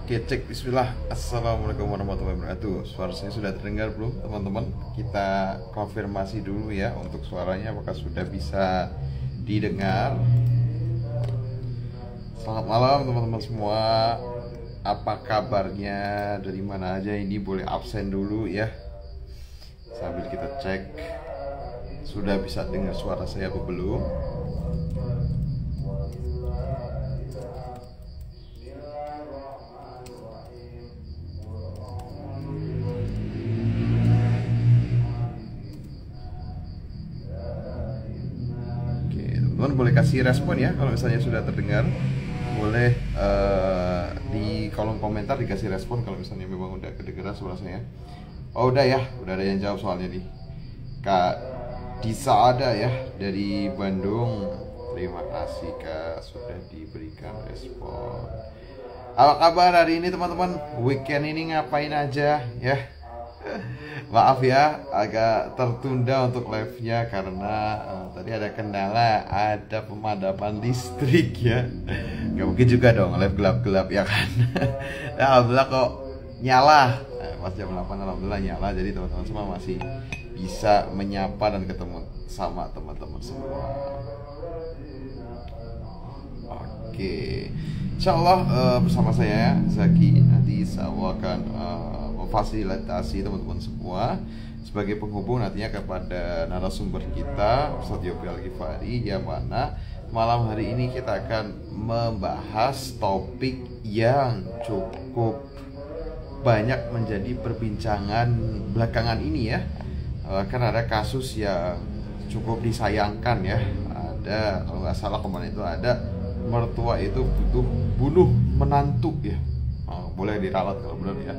Oke, cek bismillah. Assalamualaikum warahmatullahi wabarakatuh. Suara saya sudah terdengar belum, teman-teman? Kita konfirmasi dulu ya untuk suaranya apakah sudah bisa didengar. Selamat malam teman-teman semua. Apa kabarnya? Dari mana aja ini? Boleh absen dulu ya. Sambil kita cek sudah bisa dengar suara saya atau belum. Teman-teman boleh kasih respon ya kalau misalnya sudah terdengar. Boleh di kolom komentar dikasih respon kalau misalnya memang udah kedengeran suara saya. Oh udah ya, udah ada yang jawab soalnya nih. Kak Disa ada ya dari Bandung. Terima kasih Kak sudah diberikan respon. Apa kabar hari ini teman-teman? Weekend ini ngapain aja ya? Maaf ya, agak tertunda untuk live-nya karena tadi ada kendala, ada pemadaman listrik ya. Gak mungkin juga dong live gelap-gelap ya kan. Ya, alhamdulillah kok nyala. Pas jam 8 alhamdulillah nyala, jadi teman-teman semua masih bisa menyapa dan ketemu sama teman-teman semua. Oke, insyaallah bersama saya Zaki nanti saya akan memfasilitasi teman-teman semua sebagai penghubung nantinya kepada narasumber kita Ustadz Yopi Al-Ghifari, yang mana malam hari ini kita akan membahas topik yang cukup banyak menjadi perbincangan belakangan ini ya. Karena ada kasus yang cukup disayangkan ya. Ada, kalau nggak salah kemarin itu ada mertua itu butuh bunuh menantu ya. Boleh diralat kalau benar ya.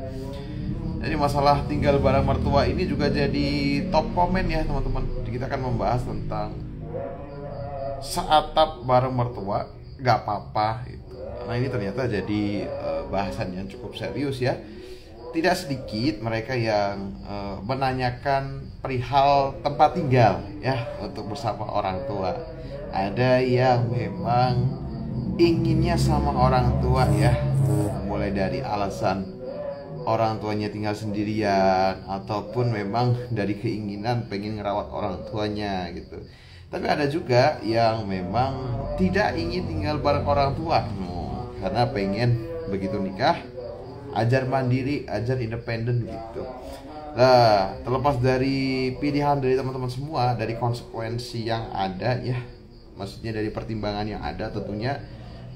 Jadi masalah tinggal bareng mertua ini juga jadi top komen ya teman-teman. Kita akan membahas tentang seatap bareng mertua nggak apa-apa gitu. Karena ini ternyata jadi bahasan yang cukup serius ya. Tidak sedikit mereka yang menanyakan perihal tempat tinggal ya untuk bersama orang tua. Ada yang memang inginnya sama orang tua ya, mulai dari alasan orang tuanya tinggal sendirian ataupun memang dari keinginan pengen ngerawat orang tuanya gitu. Tapi ada juga yang memang tidak ingin tinggal bareng orang tua karena pengen begitu nikah ajar mandiri, ajar independen gitu. Nah, terlepas dari pilihan dari teman-teman semua, dari konsekuensi yang ada ya, maksudnya dari pertimbangan yang ada, tentunya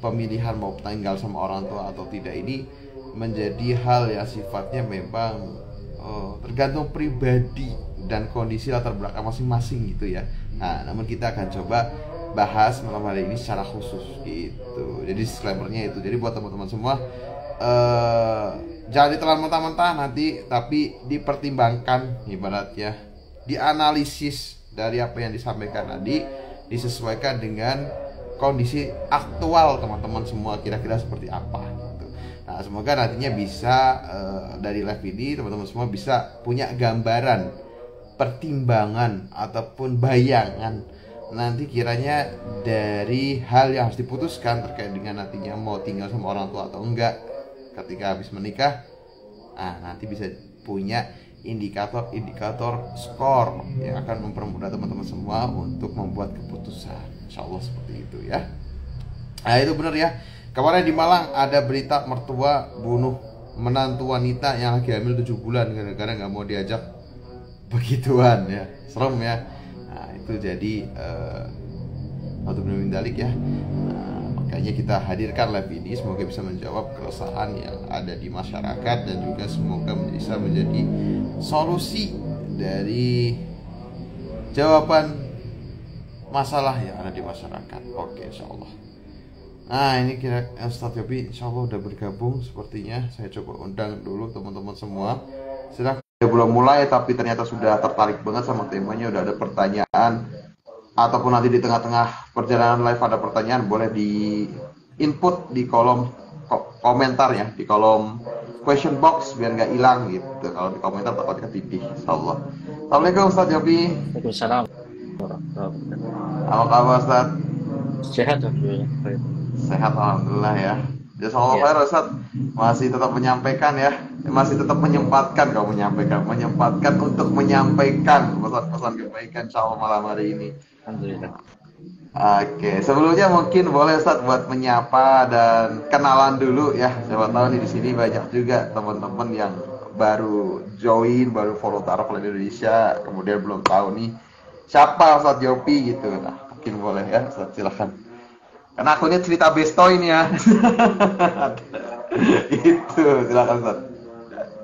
pemilihan mau tinggal sama orang tua atau tidak ini menjadi hal yang sifatnya memang tergantung pribadi dan kondisi latar belakang masing-masing gitu ya. Nah, namun kita akan coba bahas malam hari ini secara khusus gitu. Jadi disclaimer-nya itu. Jadi buat teman-teman semua jangan ditelan mentah-mentah nanti, tapi dipertimbangkan ibaratnya, dianalisis dari apa yang disampaikan tadi, disesuaikan dengan kondisi aktual teman-teman semua kira-kira seperti apa gitu. Nah, semoga nantinya bisa dari live ini teman-teman semua bisa punya gambaran, pertimbangan ataupun bayangan nanti kiranya dari hal yang harus diputuskan terkait dengan nantinya mau tinggal sama orang tua atau enggak ketika habis menikah. Nah, nanti bisa punya indikator skor yang akan mempermudah teman-teman semua untuk membuat keputusan. Insyaallah seperti itu ya. Nah, itu benar ya. Kemarin di Malang ada berita mertua bunuh menantu wanita yang lagi hamil 7 bulan gara-gara nggak mau diajak begituan ya. Serem ya. Nah, itu jadi waktu belum dalik ya. Makanya kita hadirkan live ini, semoga bisa menjawab keresahan yang ada di masyarakat dan juga semoga bisa menjadi solusi dari jawaban masalah yang ada di masyarakat. Oke, insyaallah. Nah, ini kira Ustadz Yopi insyaallah udah bergabung sepertinya. Saya coba undang dulu teman-teman semua. Sudah belum mulai tapi ternyata sudah tertarik banget sama temanya, udah ada pertanyaan ataupun nanti di tengah-tengah perjalanan live ada pertanyaan, boleh di input di kolom komentar ya, di kolom question box biar nggak hilang gitu. Kalau di komentar takut ketidih. Insyaallah. Assalamualaikum Ustadz Yopi. Waalaikumsalam. Apa kabar Ustadz? Sehat alhamdulillah. Sehat alhamdulillah ya. Jazakallah Ya, khair Ustaz, masih tetap menyampaikan ya, masih tetap menyempatkan kau menyempatkan untuk menyampaikan pesan-pesan kebaikan insyaallah malam hari ini. alhamdulillah. Oke, sebelumnya mungkin boleh Ustaz buat menyapa dan kenalan dulu ya. Siapa tahu nih di sini banyak juga teman-teman yang baru join, baru follow Taraf Indonesia, kemudian belum tahu nih siapa Ustaz Yopi gitu. Nah, mungkin boleh ya Ustaz, silahkan. Karena aku ini cerita bestoy ini ya. Itu, silakan Ustaz.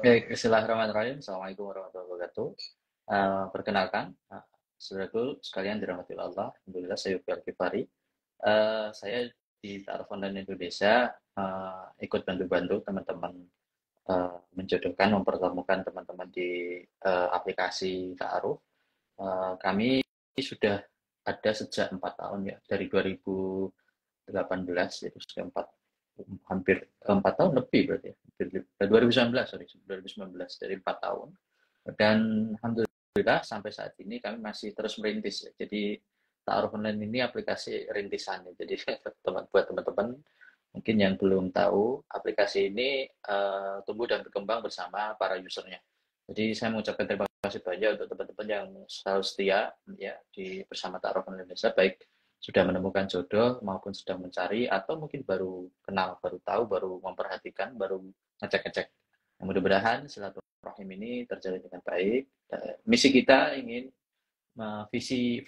Baik, bismillahirrahmanirrahim. Assalamualaikum warahmatullahi wabarakatuh. Perkenalkan, saudaraku sekalian dirahmati Allah. Alhamdulillah, saya Yofi Al-Kifari. Saya di Ta'aruf Online Indonesia ikut bantu-bantu teman-teman menjodohkan, mempertemukan teman-teman di aplikasi Ta'aruf. Kami sudah ada sejak 4 tahun ya, dari 2018, itu sudah hampir 4 tahun lebih berarti ya. 2019, sorry, 2019, dari 4 tahun. Dan alhamdulillah sampai saat ini kami masih terus merintis ya. Jadi Ta'aruf Online ini aplikasi rintisan ya. Jadi buat teman-teman mungkin yang belum tahu, aplikasi ini tumbuh dan berkembang bersama para usernya. Jadi saya mengucapkan terima kasih banyak untuk teman-teman yang selalu setia ya di bersama Ta'aruf Indonesia, baik sudah menemukan jodoh maupun sedang mencari atau mungkin baru kenal, baru tahu, baru memperhatikan, baru ngecek-ngecek. Nah, mudah-mudahan silaturahim ini terjalin dengan baik. Misi kita ingin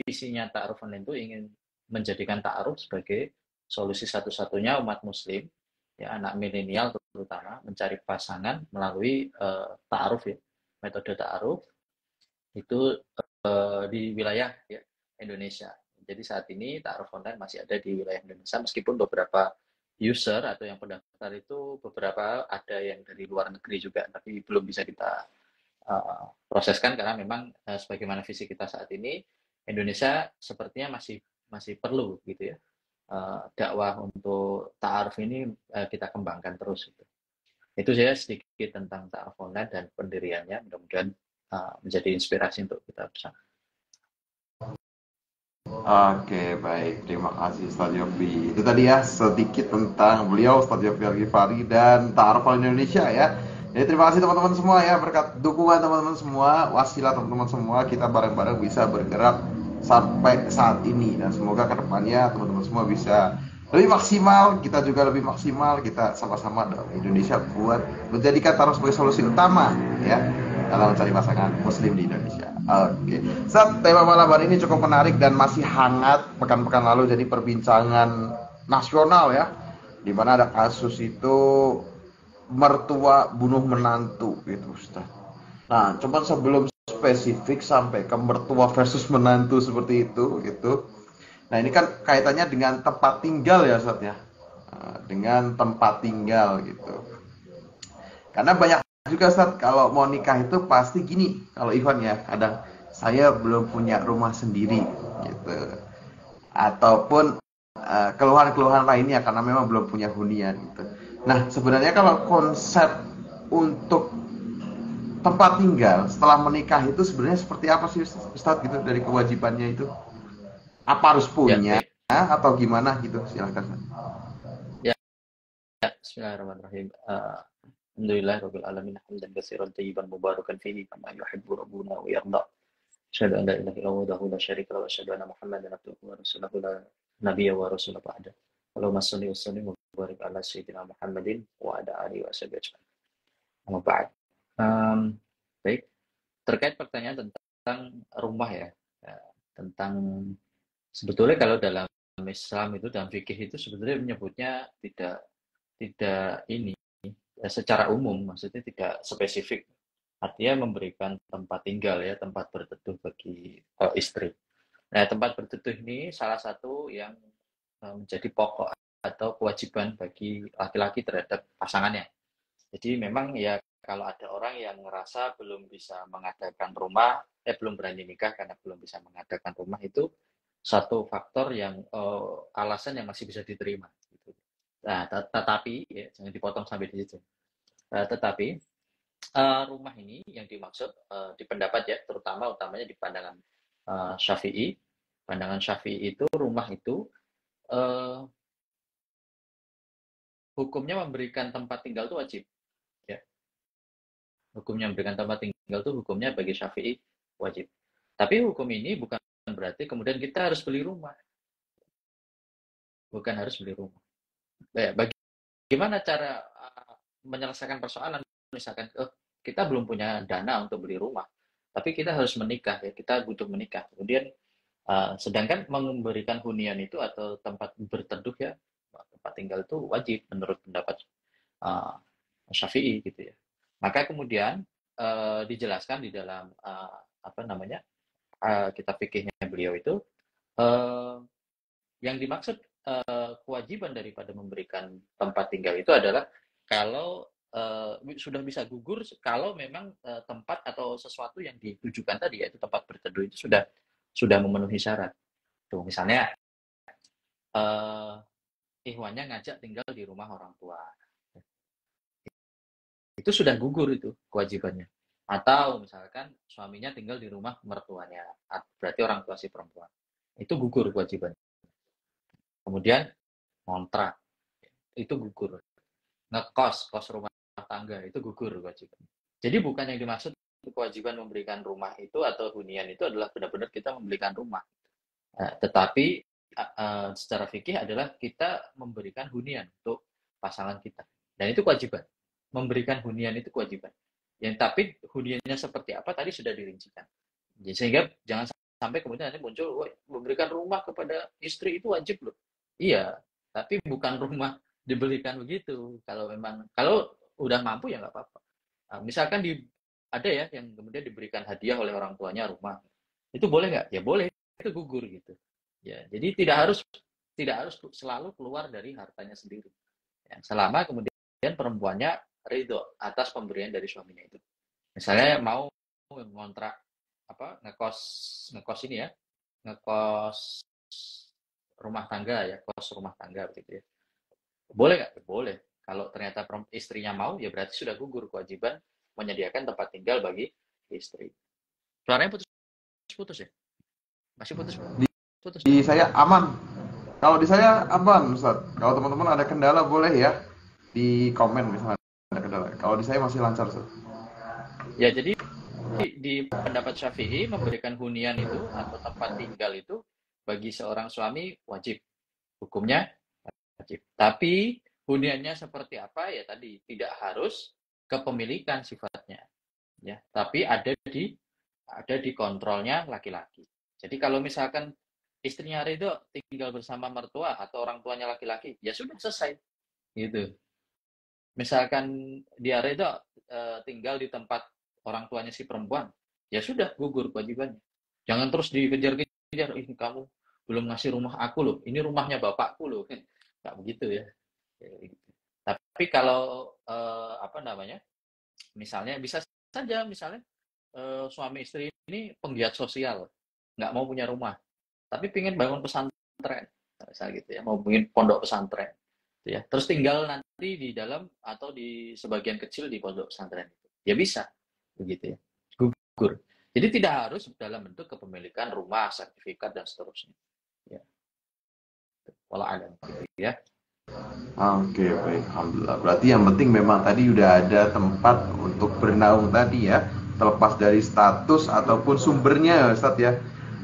visinya Ta'aruf Online itu ingin menjadikan Ta'aruf sebagai solusi satu-satunya umat muslim ya, anak milenial terutama mencari pasangan melalui Ta'aruf ya, metode Ta'aruf itu di wilayah ya, Indonesia. Jadi saat ini Ta'aruf Online masih ada di wilayah Indonesia, meskipun beberapa user atau yang pendaftar itu beberapa ada yang dari luar negeri juga, tapi belum bisa kita proseskan karena memang sebagaimana visi kita saat ini, Indonesia sepertinya masih masih perlu gitu ya, dakwah untuk ta'aruf ini kita kembangkan terus gitu. Itu saya sedikit tentang ta'aruf online dan pendiriannya, mudah-mudahan menjadi inspirasi untuk kita bersama. Oke, baik. Terima kasih Ustaz Yofi. Itu tadi ya sedikit tentang beliau Ustaz Yofi Al-Ghifari dan Ta'aruf Indonesia ya. Jadi terima kasih teman-teman semua ya, berkat dukungan teman-teman semua, wasilah teman-teman semua, kita bareng-bareng bisa bergerak sampai saat ini dan semoga kedepannya teman-teman semua bisa lebih maksimal, kita juga lebih maksimal, kita sama-sama dalam Indonesia buat menjadikan Ta'aruf sebagai solusi utama ya dalam mencari pasangan muslim di Indonesia. Oke, Saat tema malam hari ini cukup menarik dan masih hangat pekan-pekan lalu jadi perbincangan nasional ya, di mana ada kasus itu mertua bunuh menantu gitu Ustaz. Nah, cuman sebelum spesifik sampai ke mertua versus menantu seperti itu gitu. Nah, ini kan kaitannya dengan tempat tinggal ya Ustaz ya. Dengan tempat tinggal gitu. Karena banyak juga Ustaz kalau mau nikah itu pasti gini, kalau Ivan ya, kadang saya belum punya rumah sendiri gitu. Ataupun keluhan-keluhan lainnya karena memang belum punya hunian gitu. Nah, sebenarnya kalau konsep untuk tempat tinggal setelah menikah itu sebenarnya seperti apa sih Ustaz gitu dari kewajibannya itu? Apa harus Ya, punya baik. atau gimana gitu? Silakan. Ya, ya. Bismillahirrahmanirrahim. Alhamdulillah rabbil alamin, hamdan katsiran tayyiban mubarakan fihi kama yuhibbu rabbuna wa yarda. Asyhadu an la ilaha illallah wahdahu la syarika lahu wa asyhadu anna Muhammadan abduhu wa rasuluhu la nabiyya wa rasuluhu ba'da. Allahumma shalli wa sallim wa barik ala sayyidina Muhammadin wa ala alihi wa sahbihi ajma'in. Amma ba'd. Um, Baik, terkait pertanyaan tentang rumah ya, tentang sebetulnya kalau dalam Islam itu, dalam fikih itu sebetulnya menyebutnya tidak tidak ini secara umum, maksudnya tidak spesifik. Artinya memberikan tempat tinggal ya, tempat berteduh bagi istri. Nah, tempat berteduh ini salah satu yang menjadi pokok atau kewajiban bagi laki-laki terhadap pasangannya. Jadi memang ya kalau ada orang yang ngerasa belum bisa mengadakan rumah, belum berani nikah karena belum bisa mengadakan rumah, itu satu faktor yang alasan yang masih bisa diterima. Gitu. Nah, tetapi ya, jangan dipotong sampai di situ. Tetapi rumah ini yang dimaksud di pendapat ya, terutama utamanya di pandangan Syafi'i. Pandangan Syafi'i itu rumah itu uh, hukumnya memberikan tempat tinggal itu wajib. Ya. Hukumnya memberikan tempat tinggal itu hukumnya bagi Syafi'i wajib. Tapi hukum ini bukan berarti kemudian kita harus beli rumah. Bukan harus beli rumah. Ya, bagaimana cara menyelesaikan persoalan? Misalkan, kita belum punya dana untuk beli rumah, tapi kita harus menikah, ya, kita butuh menikah. Kemudian, sedangkan memberikan hunian itu atau tempat berteduh ya, tempat tinggal itu wajib menurut pendapat uh, Syafi'i gitu ya. Maka kemudian dijelaskan di dalam apa namanya kitab fikihnya beliau itu yang dimaksud kewajiban daripada memberikan tempat tinggal itu adalah kalau sudah bisa gugur kalau memang tempat atau sesuatu yang ditujukan tadi yaitu tempat berteduh itu sudah memenuhi syarat. Tuh misalnya ihwannya ngajak tinggal di rumah orang tua. Itu sudah gugur itu kewajibannya. Atau misalkan suaminya tinggal di rumah mertuanya, berarti orang tua si perempuan. Itu gugur kewajibannya. Kemudian kontrak, itu gugur. Ngekos, kos rumah tangga, itu gugur kewajiban. Jadi bukan yang dimaksud kewajiban memberikan rumah itu atau hunian itu adalah benar-benar kita membelikan rumah. Tetapi secara fikih adalah kita memberikan hunian untuk pasangan kita. Dan itu kewajiban. Memberikan hunian itu kewajiban. Yang tapi huniannya seperti apa tadi sudah dirincikan. Sehingga jangan sampai kemudian nanti muncul memberikan rumah kepada istri itu wajib loh. Iya, tapi bukan rumah dibelikan begitu. Kalau udah mampu ya nggak apa-apa. Nah, misalkan ada ya yang kemudian diberikan hadiah oleh orang tuanya rumah. Itu boleh nggak? Ya boleh, itu gugur gitu. Ya, jadi tidak harus selalu keluar dari hartanya sendiri. Ya, selama kemudian perempuannya ridho atas pemberian dari suaminya itu. Misalnya mau ngontrak ngekos ini ya, ngekos rumah tangga ya, kos rumah tangga begitu ya. Boleh nggak? Boleh. Kalau ternyata istrinya mau, ya berarti sudah gugur kewajiban menyediakan tempat tinggal bagi istri. Suaranya putus-putus ya? Masih putus? Putus. Di saya aman. Kalau di saya aman, Ustaz. Kalau teman-teman ada kendala boleh ya di komen misalnya ada kendala. Kalau di saya masih lancar, Ustaz. Ya, jadi di pendapat Syafi'i memberikan hunian itu atau tempat tinggal itu bagi seorang suami wajib. Hukumnya wajib. Tapi huniannya seperti apa ya tadi tidak harus kepemilikan sifatnya. Ya, tapi ada di kontrolnya laki-laki. Jadi kalau misalkan istrinya ridho tinggal bersama mertua atau orang tuanya laki-laki, ya sudah selesai. Gitu. Misalkan dia ridho tinggal di tempat orang tuanya si perempuan, ya sudah gugur kewajibannya. Jangan terus dikejar-kejar, ini kamu belum ngasih rumah aku loh, ini rumahnya bapakku loh. Nggak begitu ya. Tapi kalau misalnya bisa saja misalnya suami istri ini penggiat sosial, nggak mau punya rumah, tapi pingin bangun pesantren, misalnya gitu ya, mau bikin pondok pesantren, ya. Terus tinggal nanti di dalam atau di sebagian kecil di pondok pesantren itu, ya bisa, begitu ya, gugur. Jadi tidak harus dalam bentuk kepemilikan rumah, sertifikat dan seterusnya. Ya, walau ada, gitu ya. Oke, baik. Alhamdulillah. Berarti yang penting memang tadi udah ada tempat untuk bernaung tadi ya, terlepas dari status ataupun sumbernya, Ustaz ya.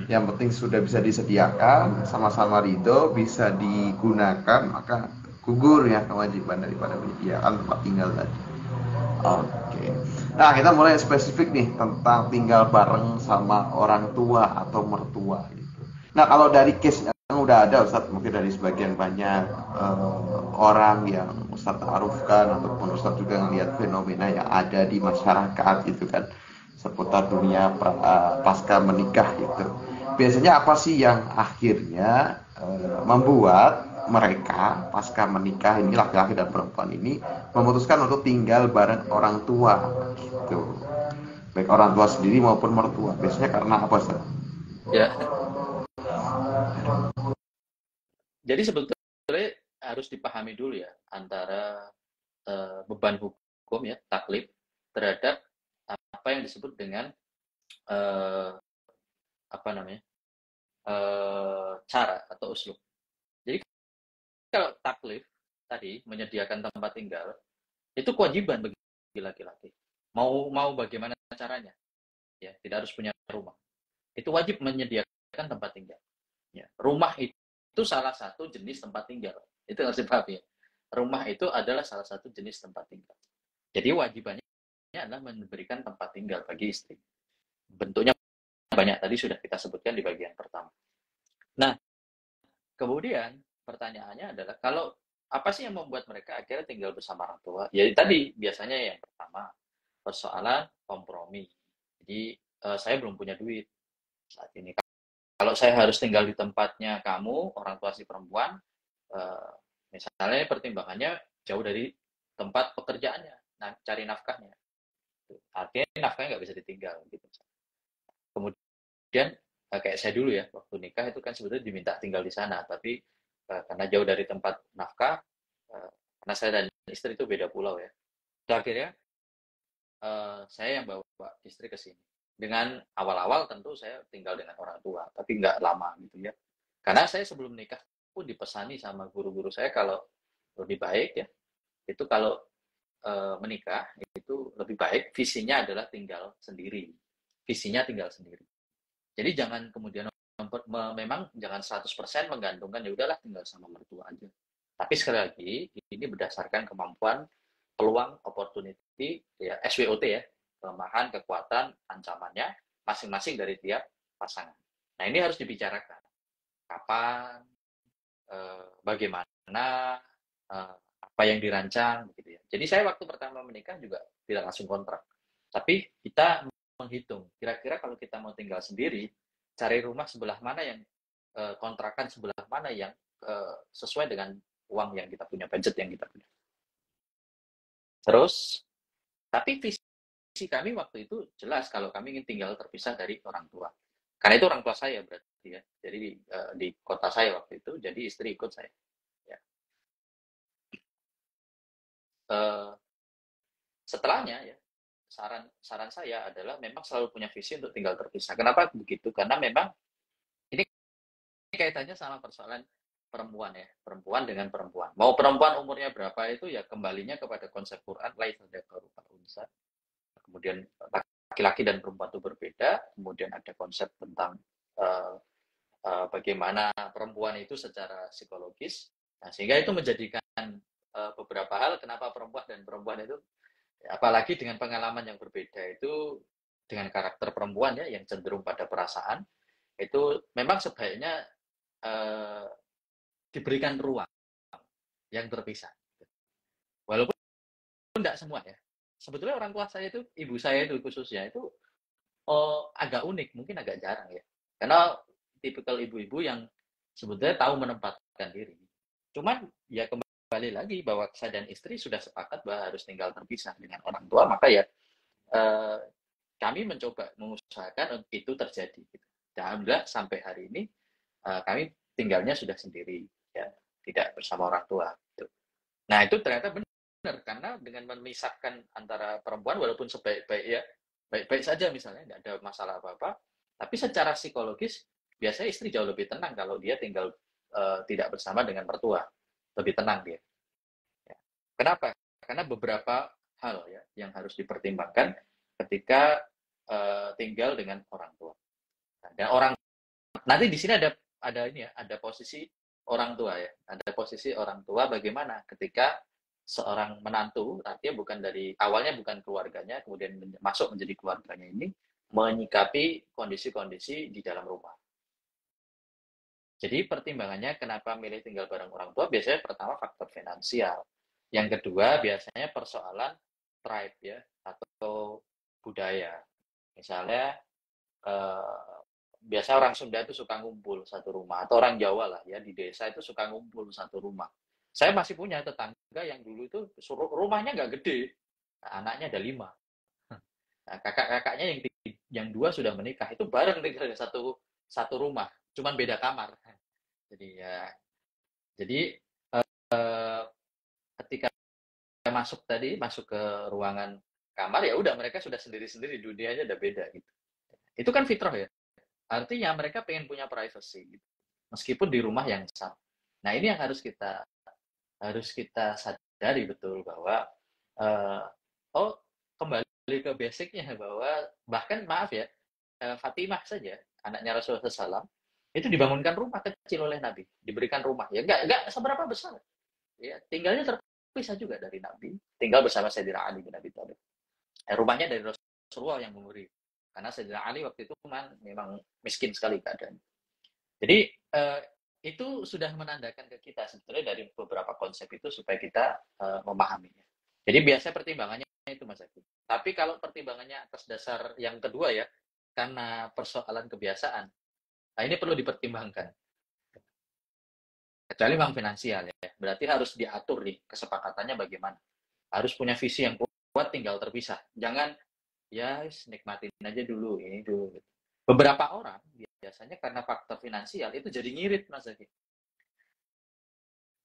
Yang penting sudah bisa disediakan, sama-sama ridho, bisa digunakan, maka gugur ya kewajiban daripada menyediakan tempat tinggal tadi. Oke. Nah, kita mulai spesifik nih tentang tinggal bareng sama orang tua atau mertua gitu. Nah, kalau dari case yang udah ada Ustadz, mungkin dari sebagian banyak orang yang Ustadz ta'arufkan ataupun Ustadz juga ngelihat fenomena yang ada di masyarakat gitu kan seputar dunia pasca menikah gitu. Biasanya apa sih yang akhirnya membuat mereka pasca menikah ini laki-laki dan perempuan ini memutuskan untuk tinggal bareng orang tua gitu, baik orang tua sendiri maupun mertua. Biasanya karena apa Ustaz? Ya, jadi sebetulnya harus dipahami dulu ya antara beban hukum ya taklif terhadap apa yang disebut dengan cara atau uslub. Jadi kalau taklif tadi menyediakan tempat tinggal itu kewajiban bagi laki-laki. Mau bagaimana caranya? Ya, tidak harus punya rumah. Itu wajib menyediakan tempat tinggal. Ya, rumah itu salah satu jenis tempat tinggal. Itu harus dipahami. Ya. Rumah itu adalah salah satu jenis tempat tinggal. Jadi wajibannya adalah memberikan tempat tinggal bagi istri. Bentuknya banyak, tadi sudah kita sebutkan di bagian pertama. Nah, kemudian pertanyaannya adalah kalau apa sih yang membuat mereka akhirnya tinggal bersama orang tua? Ya tadi biasanya yang pertama persoalan kompromi. Jadi saya belum punya duit saat ini. Kalau saya harus tinggal di tempatnya kamu, orang tua si perempuan, misalnya pertimbangannya jauh dari tempat pekerjaannya, nah cari nafkahnya. Artinya nafkahnya nggak bisa ditinggal. Gitu. Kemudian kayak saya dulu ya, waktu nikah itu kan sebetulnya diminta tinggal di sana, tapi karena jauh dari tempat nafkah, karena saya dan istri itu beda pulau ya. Dan akhirnya saya yang bawa istri ke sini. Dengan awal-awal tentu saya tinggal dengan orang tua, tapi nggak lama gitu ya. Karena saya sebelum nikah pun dipesani sama guru-guru saya kalau lebih baik ya, itu kalau menikah itu lebih baik visinya adalah tinggal sendiri. Visinya tinggal sendiri. Jadi jangan kemudian memang jangan 100% menggantungkan ya udahlah tinggal sama mertua aja. Tapi sekali lagi ini berdasarkan kemampuan, peluang, opportunity, ya SWOT ya, kelemahan, kekuatan, ancamannya masing-masing dari tiap pasangan. Nah ini harus dibicarakan. Kapan, bagaimana, apa yang dirancang, begitu ya. Jadi saya waktu pertama menikah juga tidak langsung kontrak, tapi kita menghitung. Kira-kira kalau kita mau tinggal sendiri, cari rumah sebelah mana yang kontrakan sebelah mana yang sesuai dengan uang yang kita punya, budget yang kita punya. Terus, tapi visi kami waktu itu jelas kalau kami ingin tinggal terpisah dari orang tua. Karena itu orang tua saya berarti ya. Jadi di kota saya waktu itu, jadi istri ikut saya. Ya. Setelahnya ya, saran saya adalah memang selalu punya visi untuk tinggal terpisah. Kenapa begitu? Karena memang ini kaitannya sama persoalan perempuan ya, perempuan dengan perempuan. Mau perempuan umurnya berapa itu ya kembalinya kepada konsep Quran, laisa dzakaru kal unsa. Kemudian laki-laki dan perempuan itu berbeda, kemudian ada konsep tentang bagaimana perempuan itu secara psikologis. Nah, sehingga itu menjadikan beberapa hal kenapa perempuan dan perempuan itu, apalagi dengan pengalaman yang berbeda itu, dengan karakter perempuan ya yang cenderung pada perasaan, itu memang sebaiknya diberikan ruang yang terpisah. Walaupun tidak semua ya. Sebetulnya orang tua saya itu, ibu saya itu khususnya itu agak unik, mungkin agak jarang ya. Karena tipikal ibu-ibu yang sebetulnya tahu menempatkan diri. Cuman ya kembali lagi bahwa saya dan istri sudah sepakat bahwa harus tinggal terpisah dengan orang tua, maka ya kami mencoba mengusahakan itu terjadi. Dan alhamdulillah sampai hari ini kami tinggalnya sudah sendiri, ya, tidak bersama orang tua. Gitu. Nah itu ternyata benar karena dengan memisahkan antara perempuan walaupun sebaik-baik ya, baik-baik saja misalnya tidak ada masalah apa-apa, tapi secara psikologis biasanya istri jauh lebih tenang kalau dia tinggal tidak bersama dengan mertua, lebih tenang dia. Ya. Kenapa? Karena beberapa hal ya yang harus dipertimbangkan ketika tinggal dengan orang tua. Dan orang nanti di sini ada ini ya, ada posisi orang tua ya, ada posisi orang tua bagaimana ketika seorang menantu, artinya bukan dari awalnya bukan keluarganya, kemudian masuk menjadi keluarganya ini, menyikapi kondisi-kondisi di dalam rumah. Jadi pertimbangannya kenapa milih tinggal bareng orang tua, biasanya pertama faktor finansial. Yang kedua biasanya persoalan tribe ya, atau budaya. Misalnya biasa orang Sunda itu suka ngumpul satu rumah, atau orang Jawa lah ya di desa itu suka ngumpul satu rumah. Saya masih punya tetangga yang dulu itu rumahnya nggak gede, nah, anaknya ada 5. Nah, kakak-kakaknya yang 2 sudah menikah, itu bareng tinggal di satu rumah, cuman beda kamar. Jadi ya, jadi ketika masuk ke ruangan kamar ya udah mereka sudah sendiri-sendiri, dunianya udah beda gitu. Itu kan fitrah ya. Artinya mereka pengen punya privacy gitu. Meskipun di rumah yang sama. Nah, ini yang harus kita harus kita sadari betul bahwa uh, oh kembali ke basicnya bahwa bahkan maaf ya Fatimah saja anaknya Rasulullah SAW itu dibangunkan rumah kecil oleh Nabi, diberikan rumah ya nggak seberapa besar ya, tinggalnya terpisah juga dari Nabi, tinggal bersama Sayyidina Ali bin Abi Thalib. Rumahnya dari Rasulullah yang menguri karena Sayyidina Ali waktu itu memang miskin sekali keadaan. Jadi itu sudah menandakan ke kita sebetulnya dari beberapa konsep itu supaya kita memahaminya. Jadi biasa pertimbangannya itu Mas Aki. Tapi kalau pertimbangannya atas dasar yang kedua ya, karena persoalan kebiasaan, nah ini perlu dipertimbangkan. Kecuali memang finansial ya, berarti harus diatur nih kesepakatannya bagaimana. Harus punya visi yang kuat, tinggal terpisah. Jangan ya nikmatin aja dulu ini dulu. Beberapa orang biasanya karena faktor finansial itu jadi ngirit Mas Zaki.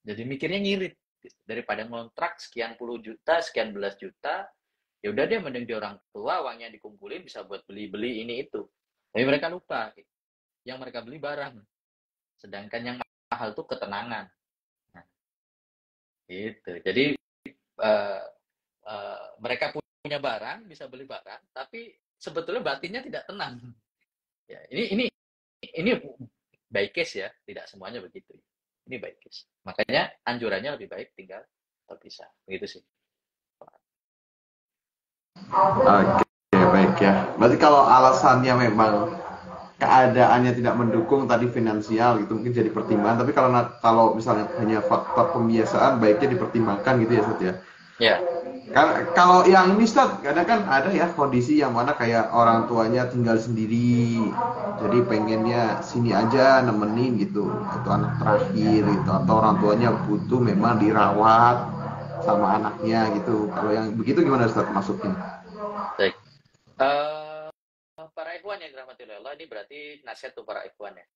Jadi mikirnya ngirit daripada ngontrak sekian puluh juta, sekian belas juta, ya udah dia mending di orang tua uangnya dikumpulin bisa buat beli-beli ini itu. Tapi mereka lupa yang mereka beli barang. Sedangkan yang mahal tuh ketenangan. Nah, gitu. Jadi mereka punya barang, bisa beli barang, tapi sebetulnya batinnya tidak tenang. Ya, ini baik case ya, tidak semuanya begitu. Ini baik case. Makanya anjurannya lebih baik tinggal terpisah. Begitu sih. Oke, baik ya. Berarti kalau alasannya memang keadaannya tidak mendukung tadi finansial gitu mungkin jadi pertimbangan. Tapi kalau misalnya hanya faktor pembiasaan baiknya dipertimbangkan gitu ya Sat ya. Ya. Kan kalau yang ini Ustaz, kadang kan ada ya kondisi yang mana kayak orang tuanya tinggal sendiri, jadi pengennya sini aja nemenin gitu, atau anak terakhir gitu, atau orang tuanya butuh memang dirawat sama anaknya gitu. Kalau yang begitu gimana Ustaz masukin? Baik. Para ikhwan yang dirahmati Allah, ini berarti nasihat tuh para ikhwan ya.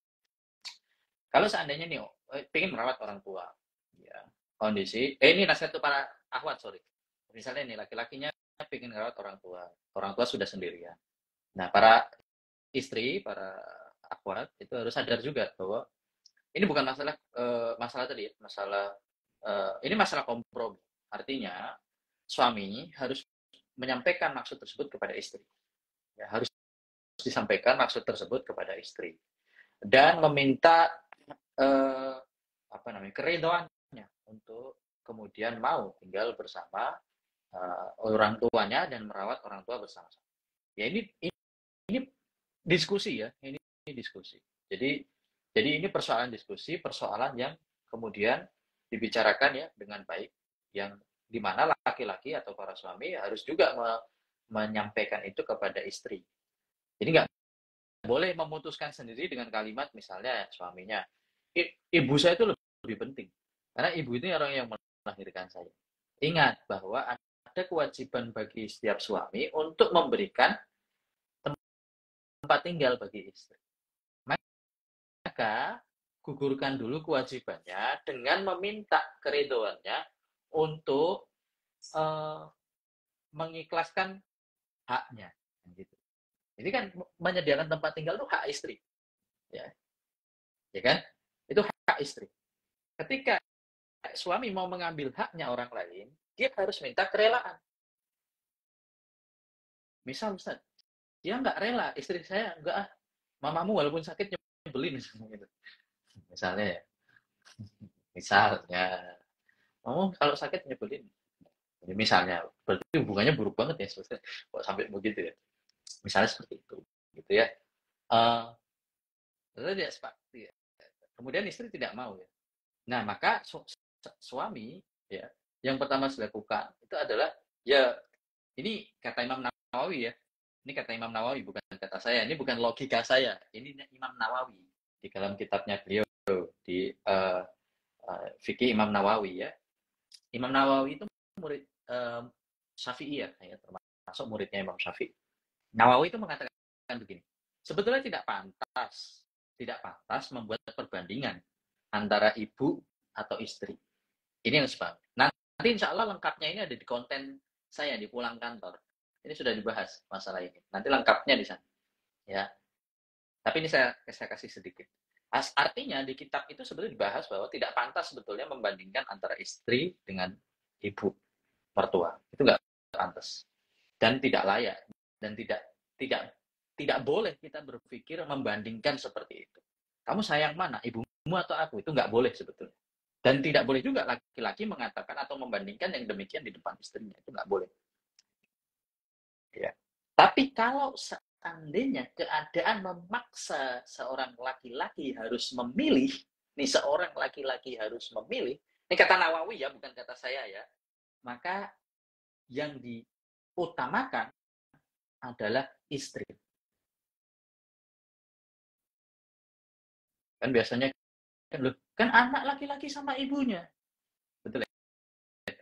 Kalau seandainya nih, pengen merawat orang tua, ya kondisi, ini nasihat tuh para akhwat, sorry. Misalnya nih laki-lakinya pengen merawat orang tua sudah sendirian. Nah, para istri, para akhwat itu harus sadar juga bahwa ini bukan masalah tadi ya, ini masalah kompromi. Artinya suami harus menyampaikan maksud tersebut kepada istri. Ya, harus disampaikan maksud tersebut kepada istri dan meminta keridhoannya untuk kemudian mau tinggal bersama orang tuanya dan merawat orang tua bersama-sama. Ya ini diskusi ya, ini diskusi. Jadi ini persoalan diskusi, persoalan yang kemudian dibicarakan ya dengan baik, yang dimana laki-laki atau para suami harus juga menyampaikan itu kepada istri. Jadi nggak boleh memutuskan sendiri dengan kalimat misalnya suaminya, ibu saya itu lebih penting karena ibu itu orang yang melahirkan saya. Ingat bahwa ada kewajiban bagi setiap suami untuk memberikan tempat tinggal bagi istri. Maka gugurkan dulu kewajibannya dengan meminta keridhoannya untuk mengikhlaskan haknya. Gitu. Ini kan menyediakan tempat tinggal itu hak istri, ya kan? Itu hak istri. Ketika suami mau mengambil haknya orang lain, dia harus minta kerelaan. Misal Ustaz, dia nggak rela, istri saya nggak mamamu walaupun sakit nyebelin gitu. Misalnya ya, misalnya, kalau sakit nyebelin. Misalnya, berarti hubungannya buruk banget ya sebetulnya. Kok sampai begitu ya? Misalnya seperti itu, gitu ya. Tidak seperti ya. Kemudian istri tidak mau ya. Nah, maka suami ya, yang pertama harus dilakukan itu adalah ya ini kata Imam Nawawi ya. Ini kata Imam Nawawi bukan kata saya. Ini bukan logika saya. Ini Imam Nawawi di dalam kitabnya beliau di Fikih Imam Nawawi ya. Imam Nawawi itu murid Syafi'i ya, termasuk muridnya Imam Syafi'i. Nawawi itu mengatakan begini. Sebetulnya tidak pantas membuat perbandingan antara ibu atau istri. Ini yang sebab. Nanti insya Allah lengkapnya ini ada di konten saya di pulang kantor. Ini sudah dibahas masalah ini. Nanti lengkapnya di sana. Ya. Tapi ini saya kasih sedikit. Artinya di kitab itu sebetulnya dibahas bahwa tidak pantas sebetulnya membandingkan antara istri dengan ibu mertua. Itu nggak pantas dan tidak layak dan tidak tidak boleh kita berpikir membandingkan seperti itu. Kamu sayang mana, ibumu atau aku? Itu nggak boleh sebetulnya. Dan tidak boleh juga laki-laki mengatakan atau membandingkan yang demikian di depan istrinya. Itu nggak boleh. Ya. Tapi kalau seandainya keadaan memaksa seorang laki-laki harus memilih, nih seorang laki-laki harus memilih, ini kata Nawawi ya, bukan kata saya ya, maka yang diutamakan adalah istri. Kan biasanya kan anak laki-laki sama ibunya. Betul ya?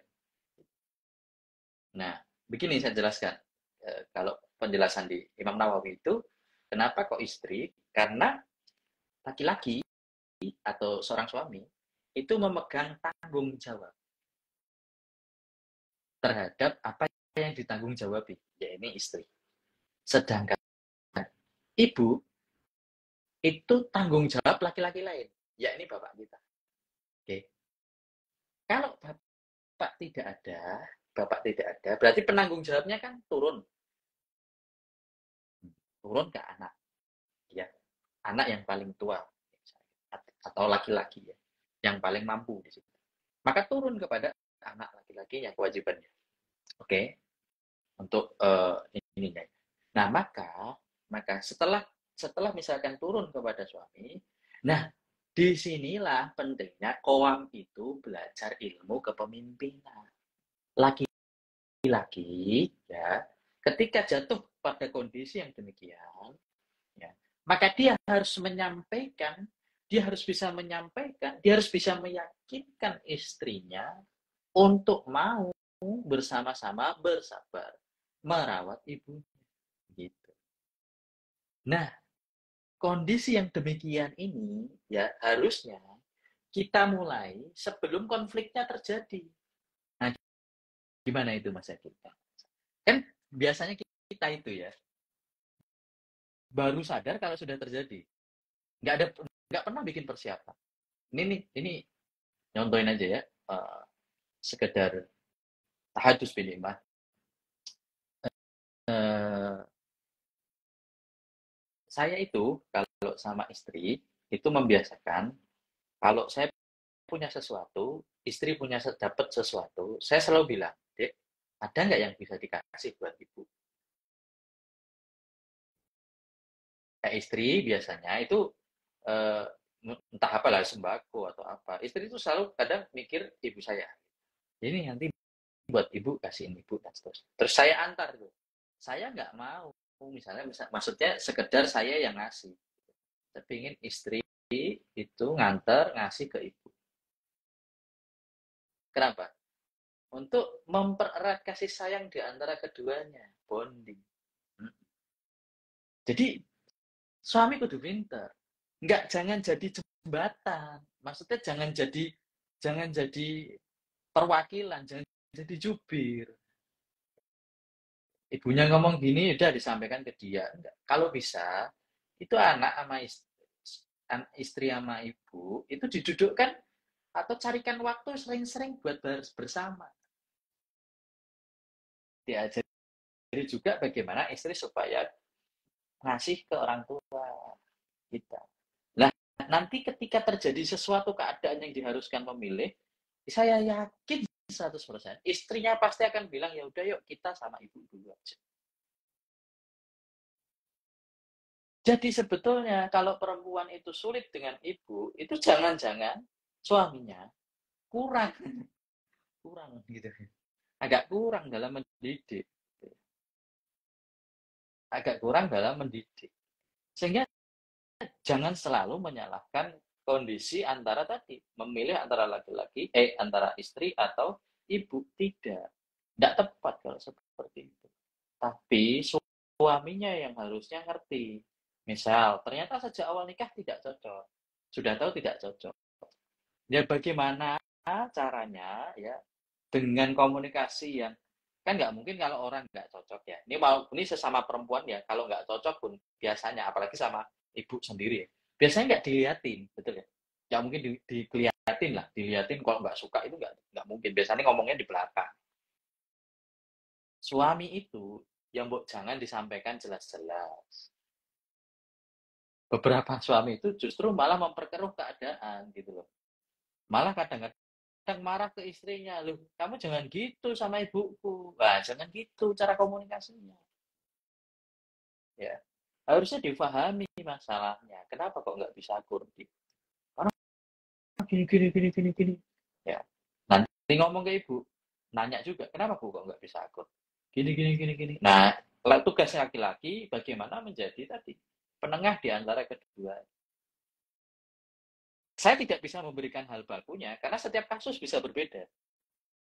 Nah, begini saya jelaskan. Kalau penjelasan di Imam Nawawi itu, kenapa kok istri? Karena laki-laki atau seorang suami itu memegang tanggung jawab terhadap apa yang ditanggung jawabi, ya ini istri. Sedangkan ibu itu tanggung jawab laki-laki lain, ya ini bapak kita. Oke. Kalau bapak tidak ada, berarti penanggung jawabnya kan turun ke anak, ya, anak yang paling tua atau laki-laki ya, yang paling mampu di situ. Maka turun kepada anak laki-laki yang kewajibannya. Oke, untuk ininya. Nah, maka setelah misalkan turun kepada suami, nah disinilah pentingnya Qawam itu belajar ilmu kepemimpinan. Laki-laki ya, ketika jatuh pada kondisi yang demikian, ya, maka dia harus menyampaikan, dia harus bisa meyakinkan istrinya untuk mau bersama-sama bersabar merawat ibunya gitu. Nah, kondisi yang demikian ini ya harusnya kita mulai sebelum konfliknya terjadi. Nah, gimana itu Mas Yakit? Kan biasanya kita itu ya baru sadar kalau sudah terjadi. Nggak pernah bikin persiapan. Ini nyontoin aja ya. Sekedar tahadus bil iman. Saya itu kalau sama istri itu membiasakan kalau saya punya sesuatu, istri dapat sesuatu, saya selalu bilang, Dek, ada nggak yang bisa dikasih buat ibu? Kayak istri biasanya itu entah apa lah sembako atau apa. Istri itu selalu kadang mikir ibu saya. Ini nanti buat ibu kasihin ibu dan seterusnya. Terus saya antar tuh. Saya nggak mau misalnya maksudnya sekedar saya yang ngasih. Tapi ingin istri itu nganter ngasih ke ibu. Kenapa? Untuk mempererat kasih sayang di antara keduanya, bonding. Jadi suami kudu pinter. Jangan jadi jembatan. Maksudnya jangan jadi perwakilan, jangan jadi jubir. Ibunya ngomong gini udah disampaikan ke dia. Enggak. Kalau bisa itu anak sama istri sama ibu itu didudukkan atau carikan waktu sering-sering buat bersama. Diajari juga bagaimana istri supaya ngasih ke orang tua kita. Nah, nanti ketika terjadi sesuatu keadaan yang diharuskan memilih, saya yakin 100% istrinya pasti akan bilang ya udah yuk kita sama ibu dulu aja. Jadi sebetulnya kalau perempuan itu sulit dengan ibu, itu jangan-jangan suaminya kurang gitu. Agak kurang dalam mendidik. Sehingga jangan selalu menyalahkan kondisi antara tadi, memilih antara antara istri atau ibu. Tidak tepat kalau seperti itu. Tapi suaminya yang harusnya ngerti. Misal, ternyata sejak awal nikah tidak cocok. Sudah tahu tidak cocok. Ya bagaimana caranya ya dengan komunikasi yang kan nggak mungkin kalau orang nggak cocok ya. Ini sesama perempuan ya, kalau nggak cocok pun biasanya, apalagi sama ibu sendiri ya. biasanya nggak diliatin, betul ya? Nggak mungkin diliatin lah, diliatin kalau nggak suka itu nggak mungkin. Biasanya ngomongnya di belakang. Suami itu yang jangan disampaikan jelas-jelas. Beberapa suami itu justru malah memperkeruh keadaan gitu loh. Malah kadang-kadang marah ke istrinya, loh kamu jangan gitu sama ibuku. Wah, jangan gitu cara komunikasinya. Ya, harusnya difahami masalahnya. Kenapa kok nggak bisa akur? Karena gini. Ya, nanti ngomong ke ibu, nanya juga, kenapa bu kok nggak bisa akur? Gini. Nah, tugas laki-laki bagaimana menjadi tadi penengah di antara kedua. Saya tidak bisa memberikan hal bakunya karena setiap kasus bisa berbeda.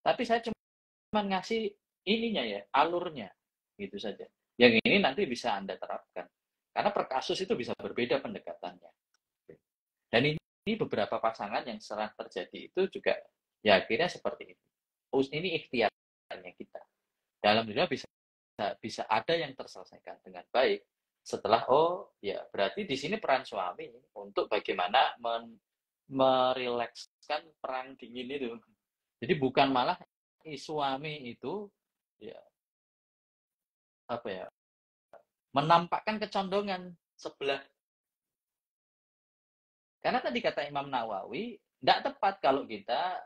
Tapi saya cuma ngasih ininya ya, alurnya, gitu saja. Yang ini nanti bisa Anda terapkan. Karena per kasus itu bisa berbeda pendekatannya. Dan ini beberapa pasangan yang sering terjadi itu juga ya akhirnya seperti itu. Ini ikhtiarnya kita. Dalam dunia bisa ada yang terselesaikan dengan baik setelah ya berarti di sini peran suami untuk bagaimana merilekskan perang dingin itu. Jadi bukan malah suami itu ya apa ya menampakkan kecondongan sebelah. Karena tadi kata Imam Nawawi, tidak tepat kalau kita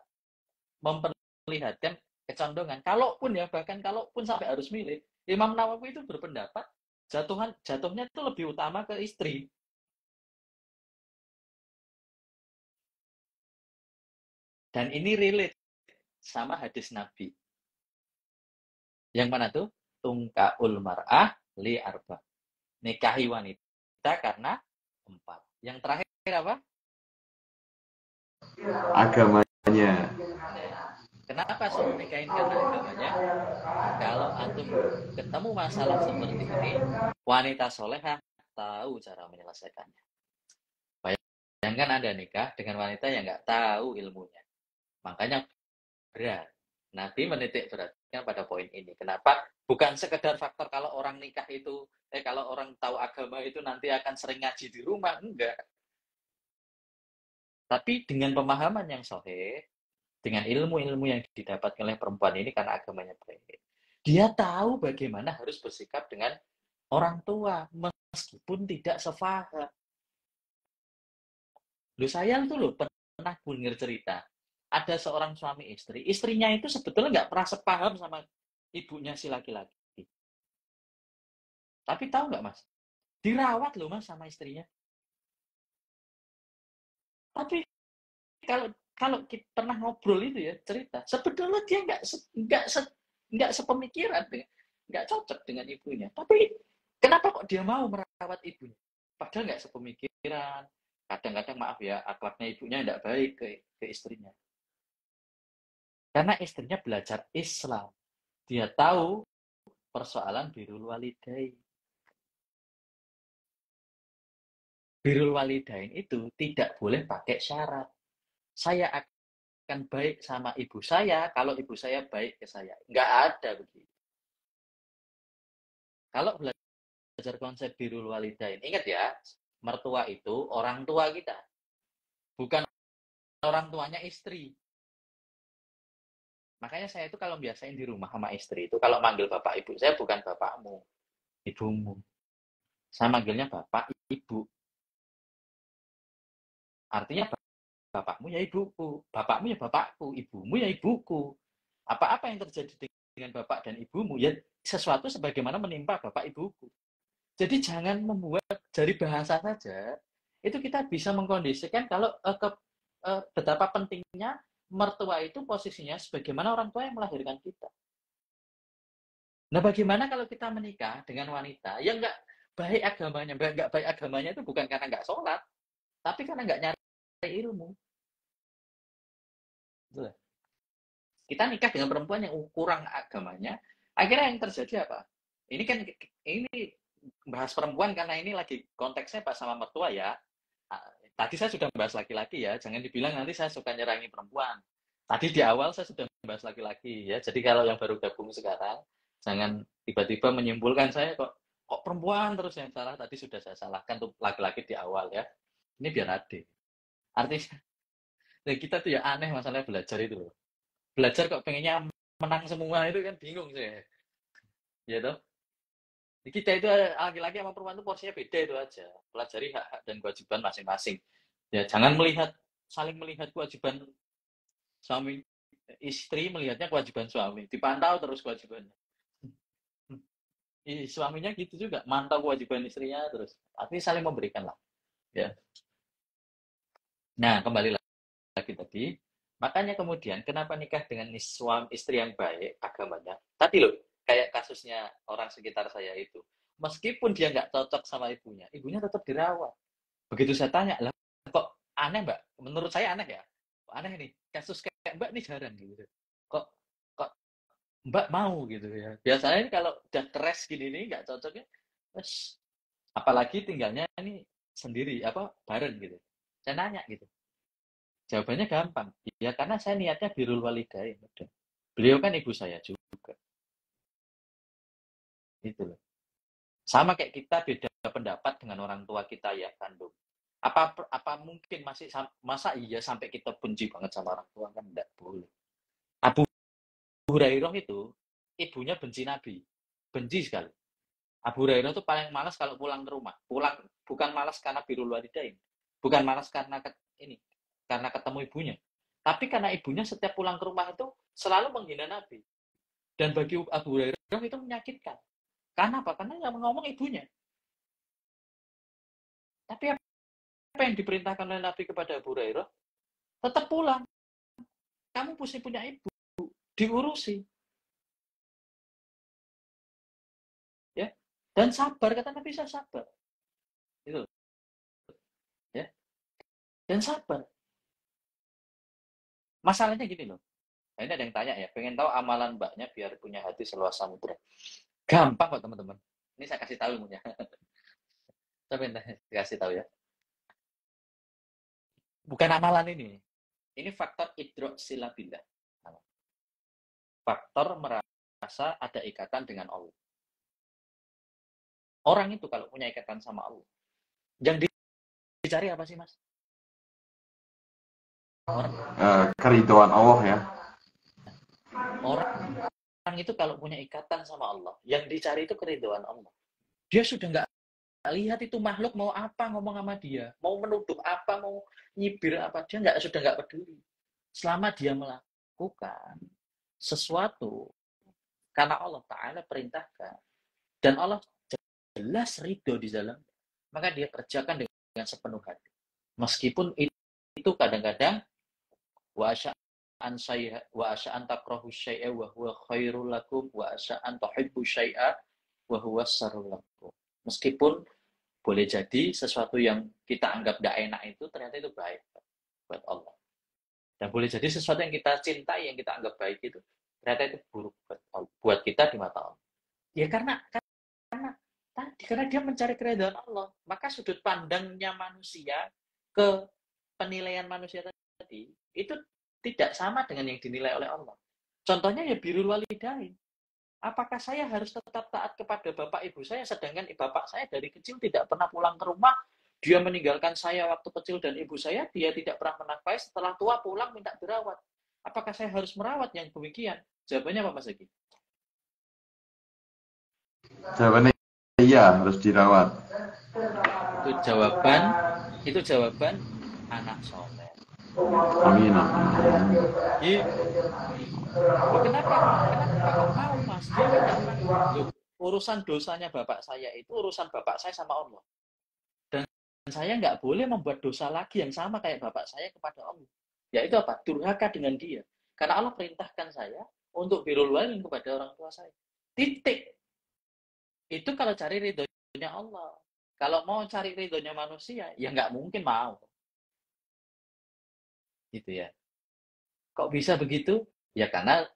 memperlihatkan kecondongan. Kalaupun ya, bahkan kalaupun sampai harus milih, Imam Nawawi itu berpendapat jatuhnya itu lebih utama ke istri. Dan ini relate sama hadis Nabi. Yang mana tuh? Tungkaul mar'ah li arba. Nikahi wanita karena 4. Yang terakhir apa? Agamanya. Kenapa suruh nikahin karena agamanya? Kalau antum ketemu masalah seperti ini, wanita solehah tahu cara menyelesaikannya. Bayangkan Anda nikah dengan wanita yang nggak tahu ilmunya. Makanya berat. Nabi menitik beratkan pada poin ini. Kenapa? Bukan sekedar faktor kalau orang nikah itu, kalau orang tahu agama itu nanti akan sering ngaji di rumah. Enggak. Tapi dengan pemahaman yang sahih, dengan ilmu-ilmu yang didapat oleh perempuan ini karena agamanya baik, dia tahu bagaimana harus bersikap dengan orang tua meskipun tidak sefaham. Saya tuh pernah dengar cerita ada seorang suami istri, istrinya itu sebetulnya nggak pernah sepaham sama ibunya si laki-laki. Tapi tahu nggak mas, dirawat loh mas sama istrinya. Tapi kalau kita pernah ngobrol itu ya cerita, sebetulnya dia nggak sepemikiran, nggak cocok dengan ibunya. Tapi kenapa kok dia mau merawat ibunya? Padahal nggak sepemikiran. Kadang-kadang maaf ya, akhlaknya ibunya nggak baik ke istrinya. Karena istrinya belajar Islam. Dia tahu persoalan birrul walidain. Birrul walidain itu tidak boleh pakai syarat. Saya akan baik sama ibu saya kalau ibu saya baik ke saya. Nggak ada begitu. Kalau belajar konsep birrul walidain, ingat ya, mertua itu orang tua kita. Bukan orang tuanya istri. Makanya saya itu kalau biasain di rumah sama istri itu, kalau manggil bapak ibu, saya bukan bapakmu, ibumu. Saya manggilnya bapak ibu. Artinya bapakmu ya ibuku, bapakmu ya bapakku, ibumu ya ibuku. Apa-apa yang terjadi dengan bapak dan ibumu, ya sesuatu sebagaimana menimpa bapak ibuku. Jadi jangan membuat dari bahasa saja, itu kita bisa mengkondisikan kalau betapa pentingnya mertua itu posisinya sebagaimana orang tua yang melahirkan kita. Nah, bagaimana kalau kita menikah dengan wanita yang nggak baik agamanya? Nggak baik agamanya itu bukan karena nggak sholat, tapi karena nggak nyari ilmu. Kita nikah dengan perempuan yang kurang agamanya, akhirnya yang terjadi apa? Ini bahas perempuan karena ini lagi konteksnya pas sama mertua ya. Tadi saya sudah membahas laki-laki ya, jangan dibilang nanti saya suka nyerangi perempuan. Tadi di awal saya sudah membahas laki-laki ya, jadi kalau yang baru gabung sekarang, jangan tiba-tiba menyimpulkan saya kok perempuan terus yang salah. Tadi sudah saya salahkan tuh laki-laki di awal ya. Ini biar adil. Artinya, nah kita tuh ya aneh masalah belajar itu loh. Belajar kok pengennya menang semua itu kan bingung sih. Ya toh? Kita itu laki-laki sama perempuan itu porsinya beda itu aja. Pelajari hak-hak dan kewajiban masing-masing. Ya jangan saling melihat kewajiban suami istri melihatnya kewajiban suami. Dipantau terus kewajibannya. Suaminya gitu juga, mantau kewajiban istrinya terus. Tapi saling memberikan lah. Ya. Nah, kembali lagi tadi. Makanya kemudian kenapa nikah dengan suami istri yang baik agamanya? Tadi loh, kayak kasusnya orang sekitar saya itu. Meskipun dia nggak cocok sama ibunya tetap dirawat. Begitu saya tanya, lah kok aneh mbak? Menurut saya aneh ya. Aneh nih, kasus kayak mbak ini jarang gitu. Kok kok mbak mau gitu ya. Biasanya ini kalau udah keras gini nih nggak cocoknya, terus apalagi tinggalnya ini sendiri apa bareng gitu. Saya nanya gitu. Jawabannya gampang. Ya karena saya niatnya birrul walidain. Udah. Beliau kan ibu saya juga. Gitu loh. Sama kayak kita beda pendapat dengan orang tua kita ya kandung. Apa mungkin masa iya sampai kita benci banget sama orang tua kan enggak boleh. Abu Hurairah itu ibunya benci Nabi. Benci sekali. Abu Hurairah itu paling malas kalau pulang ke rumah. Pulang bukan malas karena birrul walidain. Bukan malas karena ini karena ketemu ibunya. Tapi karena ibunya setiap pulang ke rumah itu selalu menghina Nabi. Dan bagi Abu Hurairah itu menyakitkan. Karena apa? Karena yang ngomong ibunya. Tapi apa yang diperintahkan oleh Nabi kepada Abu Hurairah? Tetap pulang. Kamu mesti punya ibu. Diurusi. Ya. Dan sabar. Kata Nabi, saya sabar. Itu. Ya. Dan sabar. Masalahnya gini loh. Nah, ini ada yang tanya ya. Pengen tahu amalan mbaknya biar punya hati seluas samudra. Gampang kok teman-teman. Ini saya kasih tahu ilmunya. Saya kasih tahu ya. Bukan amalan ini. Ini faktor idrok silabillah. Faktor merasa ada ikatan dengan Allah. Orang itu kalau punya ikatan sama Allah, yang dicari apa sih mas? Keriduan Allah ya. Orang itu kalau punya ikatan sama Allah, yang dicari itu keriduan Allah. Dia sudah nggak lihat itu makhluk mau apa ngomong sama dia, mau menuduh apa, mau nyibir apa, dia sudah nggak peduli. Selama dia melakukan sesuatu karena Allah Ta'ala perintahkan dan Allah jelas ridho di dalam, maka dia kerjakan dengan sepenuh hati. Meskipun itu kadang-kadang wa asya'an syai'a wa asya'an takrahu syai'a wa huwa khairul lakum wa asya'an tuhibbu syai'a wa huwa syarrul lakum. Meskipun boleh jadi sesuatu yang kita anggap tidak enak itu ternyata itu baik buat Allah. Dan boleh jadi sesuatu yang kita cintai, yang kita anggap baik itu ternyata itu buruk buat kita di mata Allah. Ya karena dia mencari keridhaan Allah, maka sudut pandangnya manusia ke penilaian manusia tadi itu tidak sama dengan yang dinilai oleh Allah. Contohnya ya birrul walidain. Apakah saya harus tetap taat kepada bapak ibu saya, sedangkan bapak saya dari kecil tidak pernah pulang ke rumah, dia meninggalkan saya waktu kecil dan ibu saya, dia tidak pernah menafkahi, setelah tua pulang minta dirawat. Apakah saya harus merawat yang demikian? Jawabannya apa Mas Egi? Jawabannya iya, harus dirawat. Itu jawaban anak soleh. Amin. Kenapa kok mau mas? Dia kan tidak pernah. Urusan dosanya bapak saya itu urusan bapak saya sama Allah. Dan saya nggak boleh membuat dosa lagi yang sama kayak bapak saya kepada Allah. Yaitu apa? Durhaka dengan dia. Karena Allah perintahkan saya untuk birrul walidain kepada orang tua saya. Titik. Itu kalau cari ridhonya Allah. Kalau mau cari ridhonya manusia, ya nggak mungkin mau. Gitu ya. Kok bisa begitu? Ya karena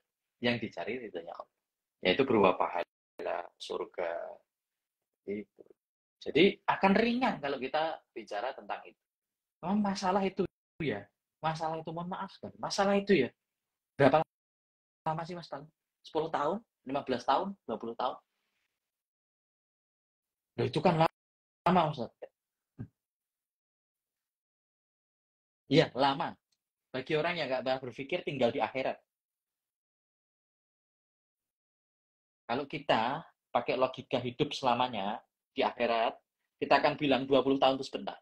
yang dicari ridhonya Allah. Yaitu berupa pahala, surga. Itu. Jadi akan ringan kalau kita bicara tentang itu. Masalah itu ya. Masalah itu mohon maaf kan. Masalah itu ya. Berapa lama sih Mas? 10 tahun? 15 tahun? 20 tahun? Nah, itu kan lama Ustaz. Iya, lama. Bagi orang yang nggak pernah berpikir tinggal di akhirat. Kalau kita pakai logika hidup selamanya di akhirat, kita akan bilang 20 tahun itu sebentar.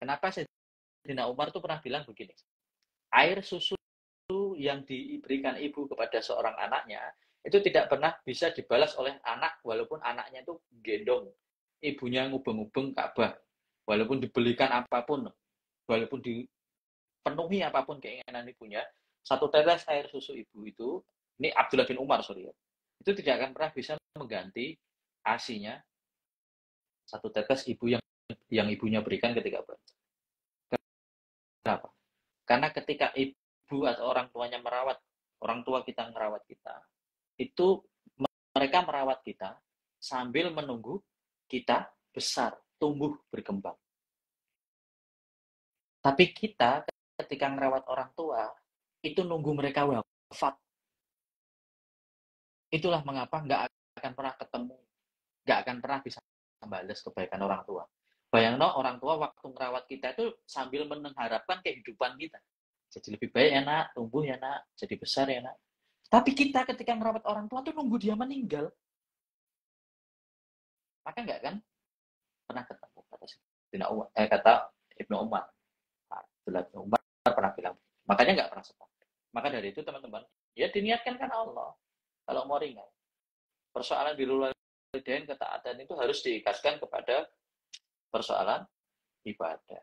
Kenapa Sayyidina Umar tuh pernah bilang begini, air susu yang diberikan ibu kepada seorang anaknya itu tidak pernah bisa dibalas oleh anak walaupun anaknya itu gendong ibunya ngubeng-ngubeng Ka'bah, walaupun dibelikan apapun, walaupun dipenuhi apapun keinginan ibunya, satu tetes air susu ibu itu, ini Abdullah bin Umar sorry ya, itu tidak akan pernah bisa mengganti asinya satu tetes ibu yang ibunya berikan ketika bayi. Kenapa? Karena ketika ibu atau orang tuanya merawat, orang tua kita merawat kita, itu mereka merawat kita sambil menunggu kita besar, tumbuh, berkembang. Tapi kita ketika merawat orang tua, itu nunggu mereka wafat. Itulah mengapa nggak akan pernah ketemu, nggak akan pernah bisa membalas kebaikan orang tua. Bayangno orang tua waktu merawat kita itu sambil mengharapkan kehidupan kita. Jadi lebih baik ya nak, tumbuh ya nak, jadi besar ya nak. Tapi kita ketika merawat orang tua tuh nunggu dia meninggal. Maka nggak kan pernah ketemu kata Ibnu Umar. Abdullah bin Umar pernah bilang. Makanya nggak pernah sepakat. Maka dari itu teman-teman, ya diniatkan kan Allah. Kalau mau ringan. Persoalan birrul walidain, ketaatan itu harus diikaskan kepada persoalan ibadah.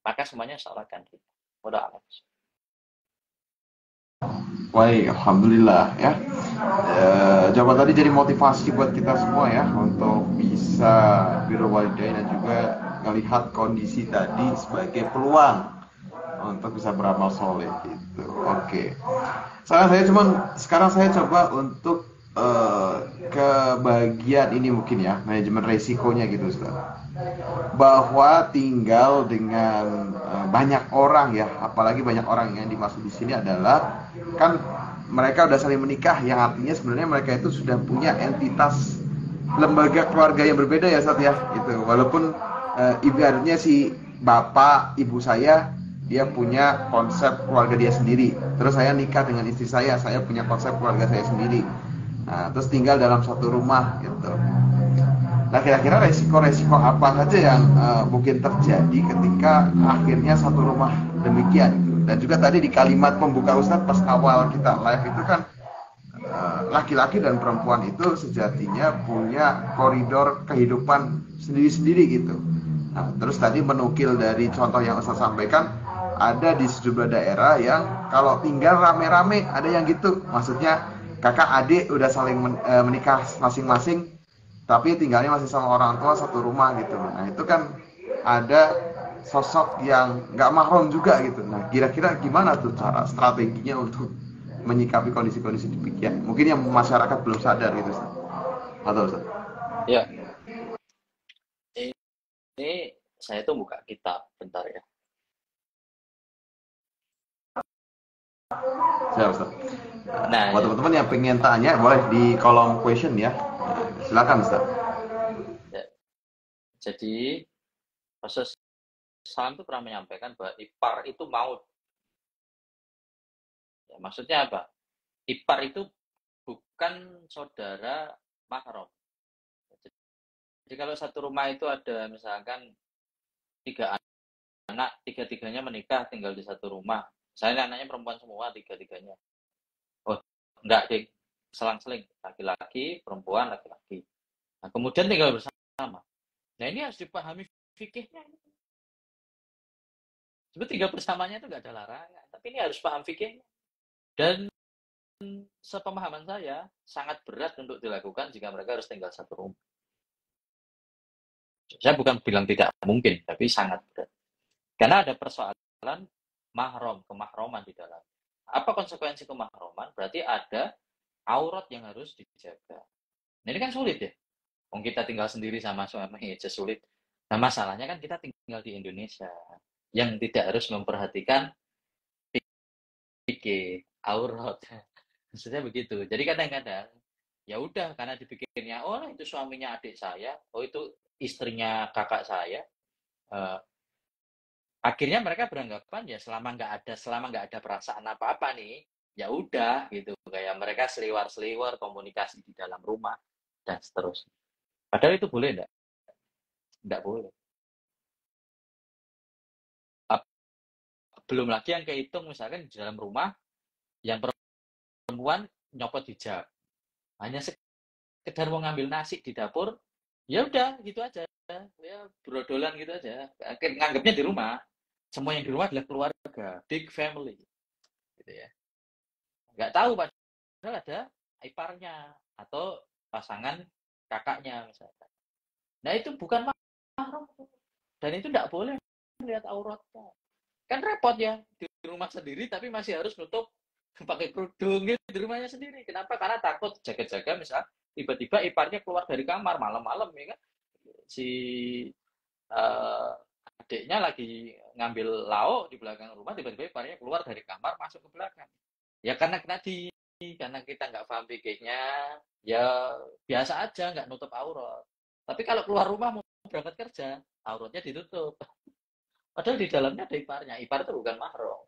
Maka semuanya salahkan kita. Mudah amat. Baik, alhamdulillah ya. Jawaban tadi jadi motivasi buat kita semua ya untuk bisa birrul walidain dan juga melihat kondisi tadi sebagai peluang untuk bisa beramal soleh gitu. Oke. Sekarang saya coba untuk ke bagian ini mungkin ya, manajemen resikonya gitu Ustaz. Bahwa tinggal dengan banyak orang ya, apalagi banyak orang yang dimaksud di sini adalah kan mereka udah saling menikah, yang artinya sebenarnya mereka itu sudah punya entitas lembaga keluarga yang berbeda ya Ustaz ya, gitu. Walaupun ibaratnya si bapak ibu saya dia punya konsep keluarga dia sendiri, terus saya nikah dengan istri saya punya konsep keluarga saya sendiri. Nah, terus tinggal dalam satu rumah gitu. Nah, kira-kira resiko-resiko apa saja yang mungkin terjadi ketika akhirnya satu rumah demikian gitu. Dan juga tadi di kalimat pembuka Ustadz pas awal kita live itu kan laki-laki dan perempuan itu sejatinya punya koridor kehidupan sendiri-sendiri gitu. Nah, terus tadi menukil dari contoh yang Ustadz sampaikan, ada di sejumlah daerah yang kalau tinggal rame-rame, ada yang gitu. Maksudnya kakak adik udah saling menikah masing-masing, tapi tinggalnya masih sama orang tua satu rumah gitu. Nah itu kan ada sosok yang nggak mahram juga gitu. Nah kira-kira gimana tuh cara strateginya untuk menyikapi kondisi-kondisi demikian? Mungkin yang masyarakat belum sadar gitu, Ustaz. Atau Ustaz? Ya, ini saya tuh buka kitab bentar ya. Siap, Ustaz. Nah, Buat teman-teman yang pengen tanya boleh di kolom question ya. Silakan Ustaz. ya. Jadi Rasulullah SAW itu pernah menyampaikan bahwa ipar itu maut. Ya, maksudnya apa? Ipar itu bukan saudara mahram. Jadi kalau satu rumah itu ada misalkan 3 anak, tiga-tiganya menikah tinggal di satu rumah. Saya anaknya perempuan semua, tiga-tiganya. Oh, enggak, deh. Selang-seling. Laki-laki, perempuan, laki-laki. Nah, kemudian tinggal bersama. Nah, ini harus dipahami fikihnya. Sebenarnya tinggal bersamanya itu enggak ada larangan. Tapi ini harus paham fikihnya. Dan sepemahaman saya, sangat berat untuk dilakukan jika mereka harus tinggal satu rumah. Saya bukan bilang tidak mungkin, tapi sangat berat. Karena ada persoalan mahram, kemahroman di dalam. Apa konsekuensi kemahroman? Berarti ada aurat yang harus dijaga. Nah, ini kan sulit ya. Kita tinggal sendiri sama suami aja sulit. Nah, masalahnya kan kita tinggal di Indonesia yang tidak harus memperhatikan fikih, aurat. Maksudnya begitu. Jadi kadang-kadang ya udah karena dipikirnya oh itu suaminya adik saya, oh itu istrinya kakak saya, eh, akhirnya mereka beranggapan ya selama nggak ada perasaan apa-apa nih, ya udah gitu. Kayak mereka seliwar-seliwar komunikasi di dalam rumah dan seterusnya. Padahal itu boleh enggak? Enggak boleh. Belum lagi yang kehitung misalkan di dalam rumah yang perempuan nyopot hijab. Hanya sekedar mau ngambil nasi di dapur, ya udah gitu aja. Ya brodolan gitu aja. Nganggapnya di rumah. Semua yang di rumah adalah keluarga, big family gitu ya. Nggak tahu padahal ada iparnya atau pasangan kakaknya misalkan. Nah itu bukan mahram dan itu nggak boleh melihat auratnya. Kan repot ya di rumah sendiri tapi masih harus nutup pakai kerudung gitu di rumahnya sendiri. Kenapa? Karena takut jaga-jaga misal tiba-tiba iparnya keluar dari kamar malam-malam ya kan. Si uh, adiknya lagi ngambil lauk di belakang rumah tiba-tiba iparnya keluar dari kamar masuk ke belakang. Ya karena kita nggak paham fikihnya, ya biasa aja nggak nutup aurat. Tapi kalau keluar rumah mau berangkat kerja, auratnya ditutup. Padahal di dalamnya ada iparnya. Ipar itu bukan mahram.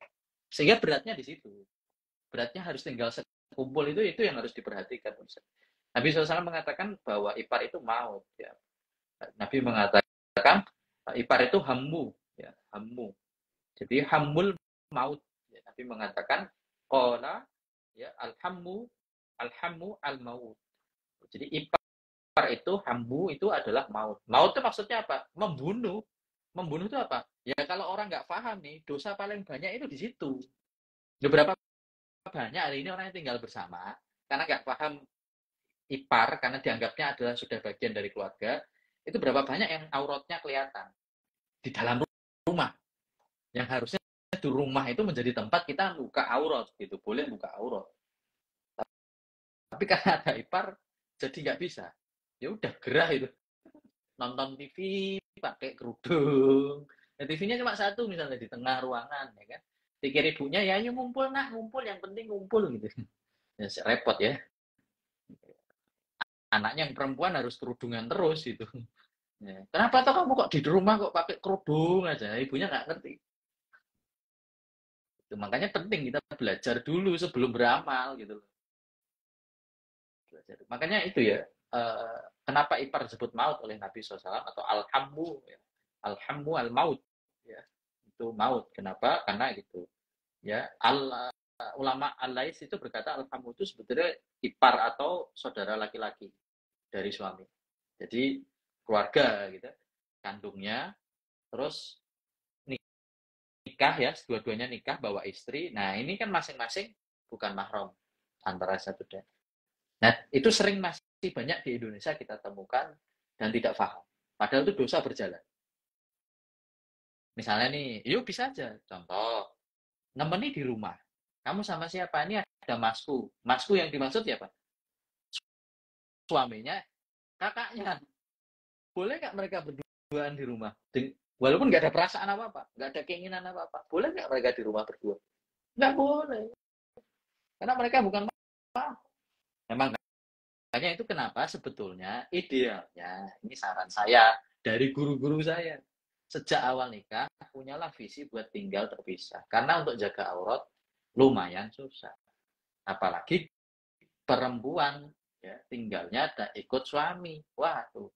Sehingga beratnya di situ. Beratnya harus tinggal sekumpul itu yang harus diperhatikan. Nabi SAW mengatakan bahwa ipar itu maut. Ya. Nabi mengatakan ipar itu hammu. Ya, hammu. Jadi hammul maut. Ya, Nabi mengatakan qala ya alhammu al-maut. Jadi ipar itu hammu itu adalah maut. Maut itu maksudnya apa? Membunuh. Membunuh itu apa? Ya kalau orang nggak paham nih, dosa paling banyak itu di situ. Beberapa banyak hari ini orang yang tinggal bersama karena nggak paham ipar karena dianggapnya adalah sudah bagian dari keluarga. Itu berapa banyak yang auratnya kelihatan di dalam rumah. Yang harusnya di rumah itu menjadi tempat kita buka aurat gitu, boleh buka aurat. Tapi karena ada ipar jadi nggak bisa. Ya udah gerah itu. Nonton TV pakai kerudung. Nah, TV-nya cuma satu misalnya di tengah ruangan ya kan. Pikir ibunya ya ayo ngumpul nak, ngumpul yang penting ngumpul gitu. Ya, repot ya. Anaknya yang perempuan harus kerudungan terus gitu. Ya. Kenapa toh kamu kok di rumah kok pakai kerudung aja? Ibunya nggak ngerti. Itu, makanya penting kita belajar dulu sebelum beramal gitu. Belajar. Makanya itu ya. Kenapa ipar disebut maut oleh Nabi SAW atau alhammu ya. Alhammu al-maut ya. Itu maut. Kenapa? Karena gitu. Ya, ulama al-lais itu berkata alhammu itu sebetulnya ipar atau saudara laki-laki dari suami. Jadi keluarga gitu. Kandungnya terus nikah ya, dua-duanya nikah bawa istri. Nah, ini kan masing-masing bukan mahram antara satu dan. Nah, itu sering masih banyak di Indonesia kita temukan dan tidak paham. Padahal itu dosa berjalan. Misalnya nih, yuk bisa aja. Contoh, nemeni di rumah. Kamu sama siapa? Ini ada masku. Masku yang dimaksud siapa? Suaminya, kakaknya. Boleh nggak mereka berduaan di rumah? Walaupun nggak ada perasaan apa-apa, nggak ada keinginan apa-apa. Boleh nggak mereka di rumah berdua? Nggak boleh. Karena mereka bukan memang. Makanya itu kenapa sebetulnya idealnya, ini saran saya dari guru-guru saya, sejak awal nikah punyalah visi buat tinggal terpisah. Karena untuk jaga aurat lumayan susah. Apalagi perempuan ya, tinggalnya ada ikut suami. Wah tuh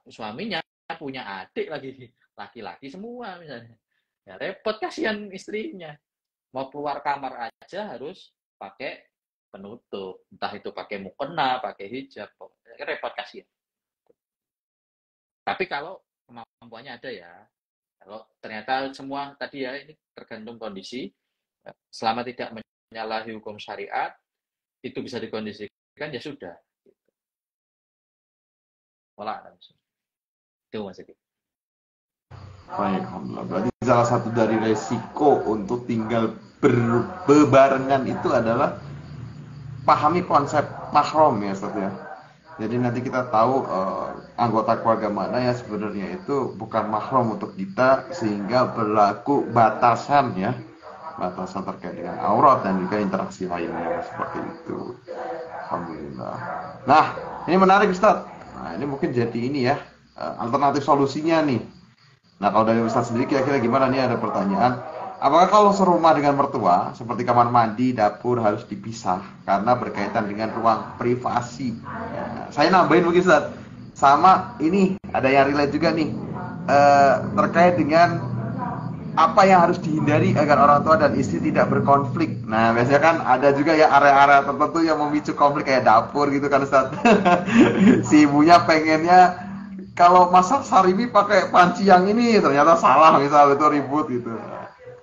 suaminya punya adik lagi, laki-laki semua misalnya. Ya repot, kasihan istrinya. Mau keluar kamar aja harus pakai penutup, entah itu pakai mukena, pakai hijab, repot kasihan. Tapi kalau kemampuannya ada ya, kalau ternyata semua tadi ya ini tergantung kondisi, selama tidak menyalahi hukum syariat, itu bisa dikondisikan ya sudah. Pola itu Mas Edi. Baik, alhamdulillah. Berarti salah satu dari resiko untuk tinggal berbarengan itu adalah pahami konsep mahram ya Ustaz ya. Jadi nanti kita tahu anggota keluarga mana yang sebenarnya itu bukan mahram untuk kita sehingga berlaku batasan ya. Batasan terkait dengan aurat dan juga interaksi lainnya seperti itu. Alhamdulillah. Nah, ini menarik Ustaz. Nah, ini mungkin jadi ini ya. alternatif solusinya nih. Nah, kalau dari Ustadz sendiri kira-kira gimana nih, ada pertanyaan. Apakah kalau serumah dengan mertua, seperti kamar mandi, dapur harus dipisah karena berkaitan dengan ruang privasi? Ya, saya nambahin mungkin Ustadz. Sama ini ada yang relate juga nih, terkait dengan apa yang harus dihindari agar orang tua dan istri tidak berkonflik. Nah, biasanya kan ada juga ya area-area tertentu yang memicu konflik kayak dapur gitu kan Ustaz. Si ibunya pengennya kalau masak sarimi pakai panci yang ini, ternyata salah misal, itu ribut gitu.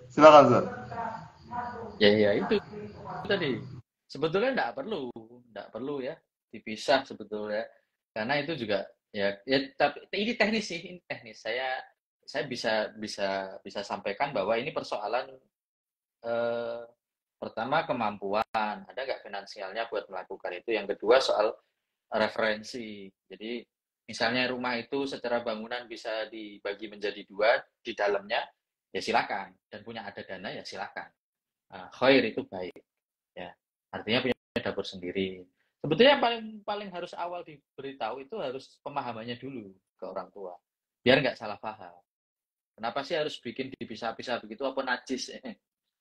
Silakan Ustaz. Ya itu tadi. Sebetulnya nggak perlu ya dipisah sebetulnya. Karena itu juga ya tapi ini teknis sih, ini teknis. Saya bisa sampaikan bahwa ini persoalan eh, pertama kemampuan, ada nggak finansialnya buat melakukan itu. Yang kedua soal referensi. Jadi misalnya rumah itu secara bangunan bisa dibagi menjadi dua di dalamnya, ya silakan. Dan punya ada dana ya silakan. Khair itu baik. Ya, artinya punya dapur sendiri. Sebetulnya yang paling paling harus awal diberitahu itu harus pemahamannya dulu ke orang tua, biar nggak salah paham. Kenapa sih harus bikin dipisah-pisah begitu? Apa najis?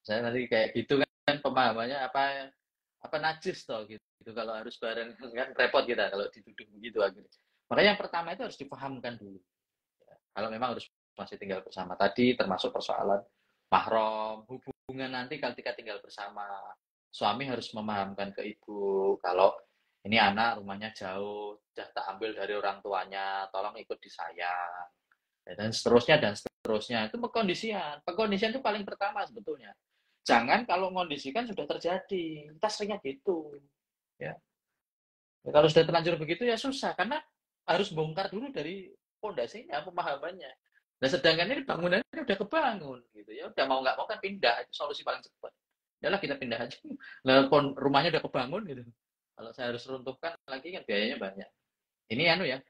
Saya nanti kayak gitu kan pemahamannya apa najis toh gitu. Kalau harus bareng kan repot kita kalau dituduh begitu akhirnya. Makanya yang pertama itu harus dipahamkan dulu. Kalau memang harus masih tinggal bersama tadi, termasuk persoalan mahram, hubungan nanti ketika tinggal bersama, suami harus memahamkan ke ibu kalau ini anak rumahnya jauh, sudah tak ambil dari orang tuanya, tolong ikut disayang, dan seterusnya dan seterusnya. Itu pengkondisian. Pengkondisian itu paling pertama sebetulnya. Jangan kalau kondisikan sudah terjadi, kita seringnya gitu. Ya. Kalau sudah terlanjur begitu ya susah, karena harus bongkar dulu dari pondasinya, pemahamannya. Nah, sedangkan ini bangunannya udah kebangun gitu ya, udah mau nggak mau kan pindah, itu solusi paling cepat. Yalah kita pindah aja. Nah, rumahnya udah kebangun gitu. Kalau saya harus runtuhkan lagi kan biayanya banyak. Ini anu ya,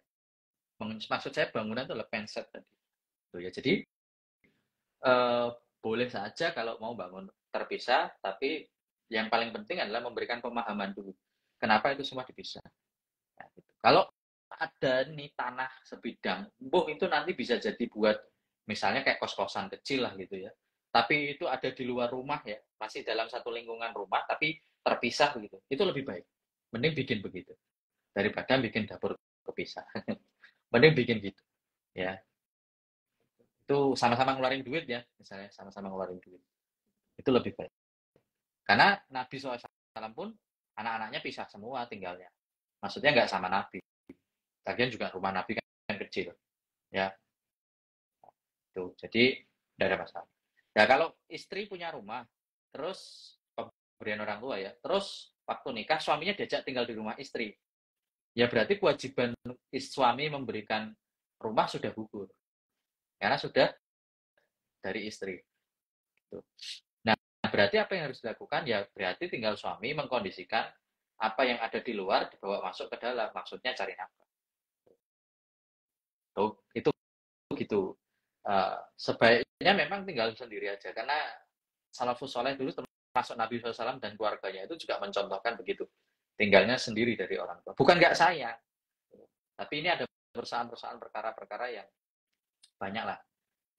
maksud saya bangunan itu adalah penset tadi. Tuh ya, jadi eh, boleh saja kalau mau bangun terpisah, tapi yang paling penting adalah memberikan pemahaman dulu. Kenapa itu semua dipisah? Nah, gitu. Kalau ada nih tanah sebidang, itu nanti bisa jadi buat misalnya kayak kos-kosan kecil lah gitu ya. Tapi itu ada di luar rumah ya, masih dalam satu lingkungan rumah tapi terpisah gitu. Itu lebih baik. Mending bikin begitu daripada bikin dapur kepisah. Mending bikin gitu ya. Itu sama-sama ngeluarin duit ya, misalnya sama-sama ngeluarin duit. Itu lebih baik. Karena Nabi SAW pun anak-anaknya pisah semua tinggalnya. Maksudnya nggak sama Nabi. Lagian juga rumah Nabi kan kecil. Ya, tuh. Jadi tidak ada masalah. Ya kalau istri punya rumah, terus pemberian orang tua ya, terus waktu nikah suaminya diajak tinggal di rumah istri. Ya berarti kewajiban suami memberikan rumah sudah gugur. Karena sudah dari istri. Tuh. Nah, berarti apa yang harus dilakukan? Ya berarti tinggal suami mengkondisikan apa yang ada di luar dibawa masuk ke dalam. Maksudnya cari nafkah. Tuh, itu gitu. Sebaiknya memang tinggal sendiri aja karena salafus soleh dulu termasuk Nabi SAW dan keluarganya itu juga mencontohkan begitu, tinggalnya sendiri dari orang tua. Bukan nggak sayang, tapi ini ada persoalan-persoalan perkara-perkara yang banyak lah.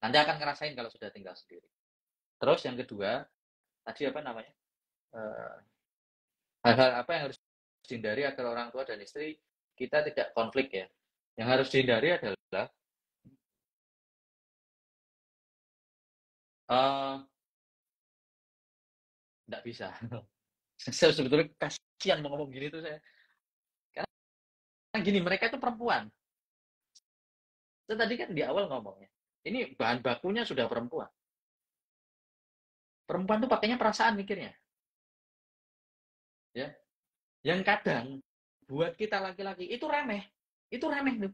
Nanti akan ngerasain kalau sudah tinggal sendiri. Terus yang kedua tadi apa namanya, hal-hal apa yang harus dihindari agar orang tua dan istri kita tidak konflik ya. Yang harus dihindari adalah nggak bisa. Saya sebetulnya kasihan mau ngomong gini tuh saya. Karena gini, mereka itu perempuan. Saya tadi kan di awal ngomongnya. Ini bahan bakunya sudah perempuan. Perempuan tuh pakainya perasaan mikirnya. Ya. Yang kadang buat kita laki-laki itu remeh. Itu remeh tuh.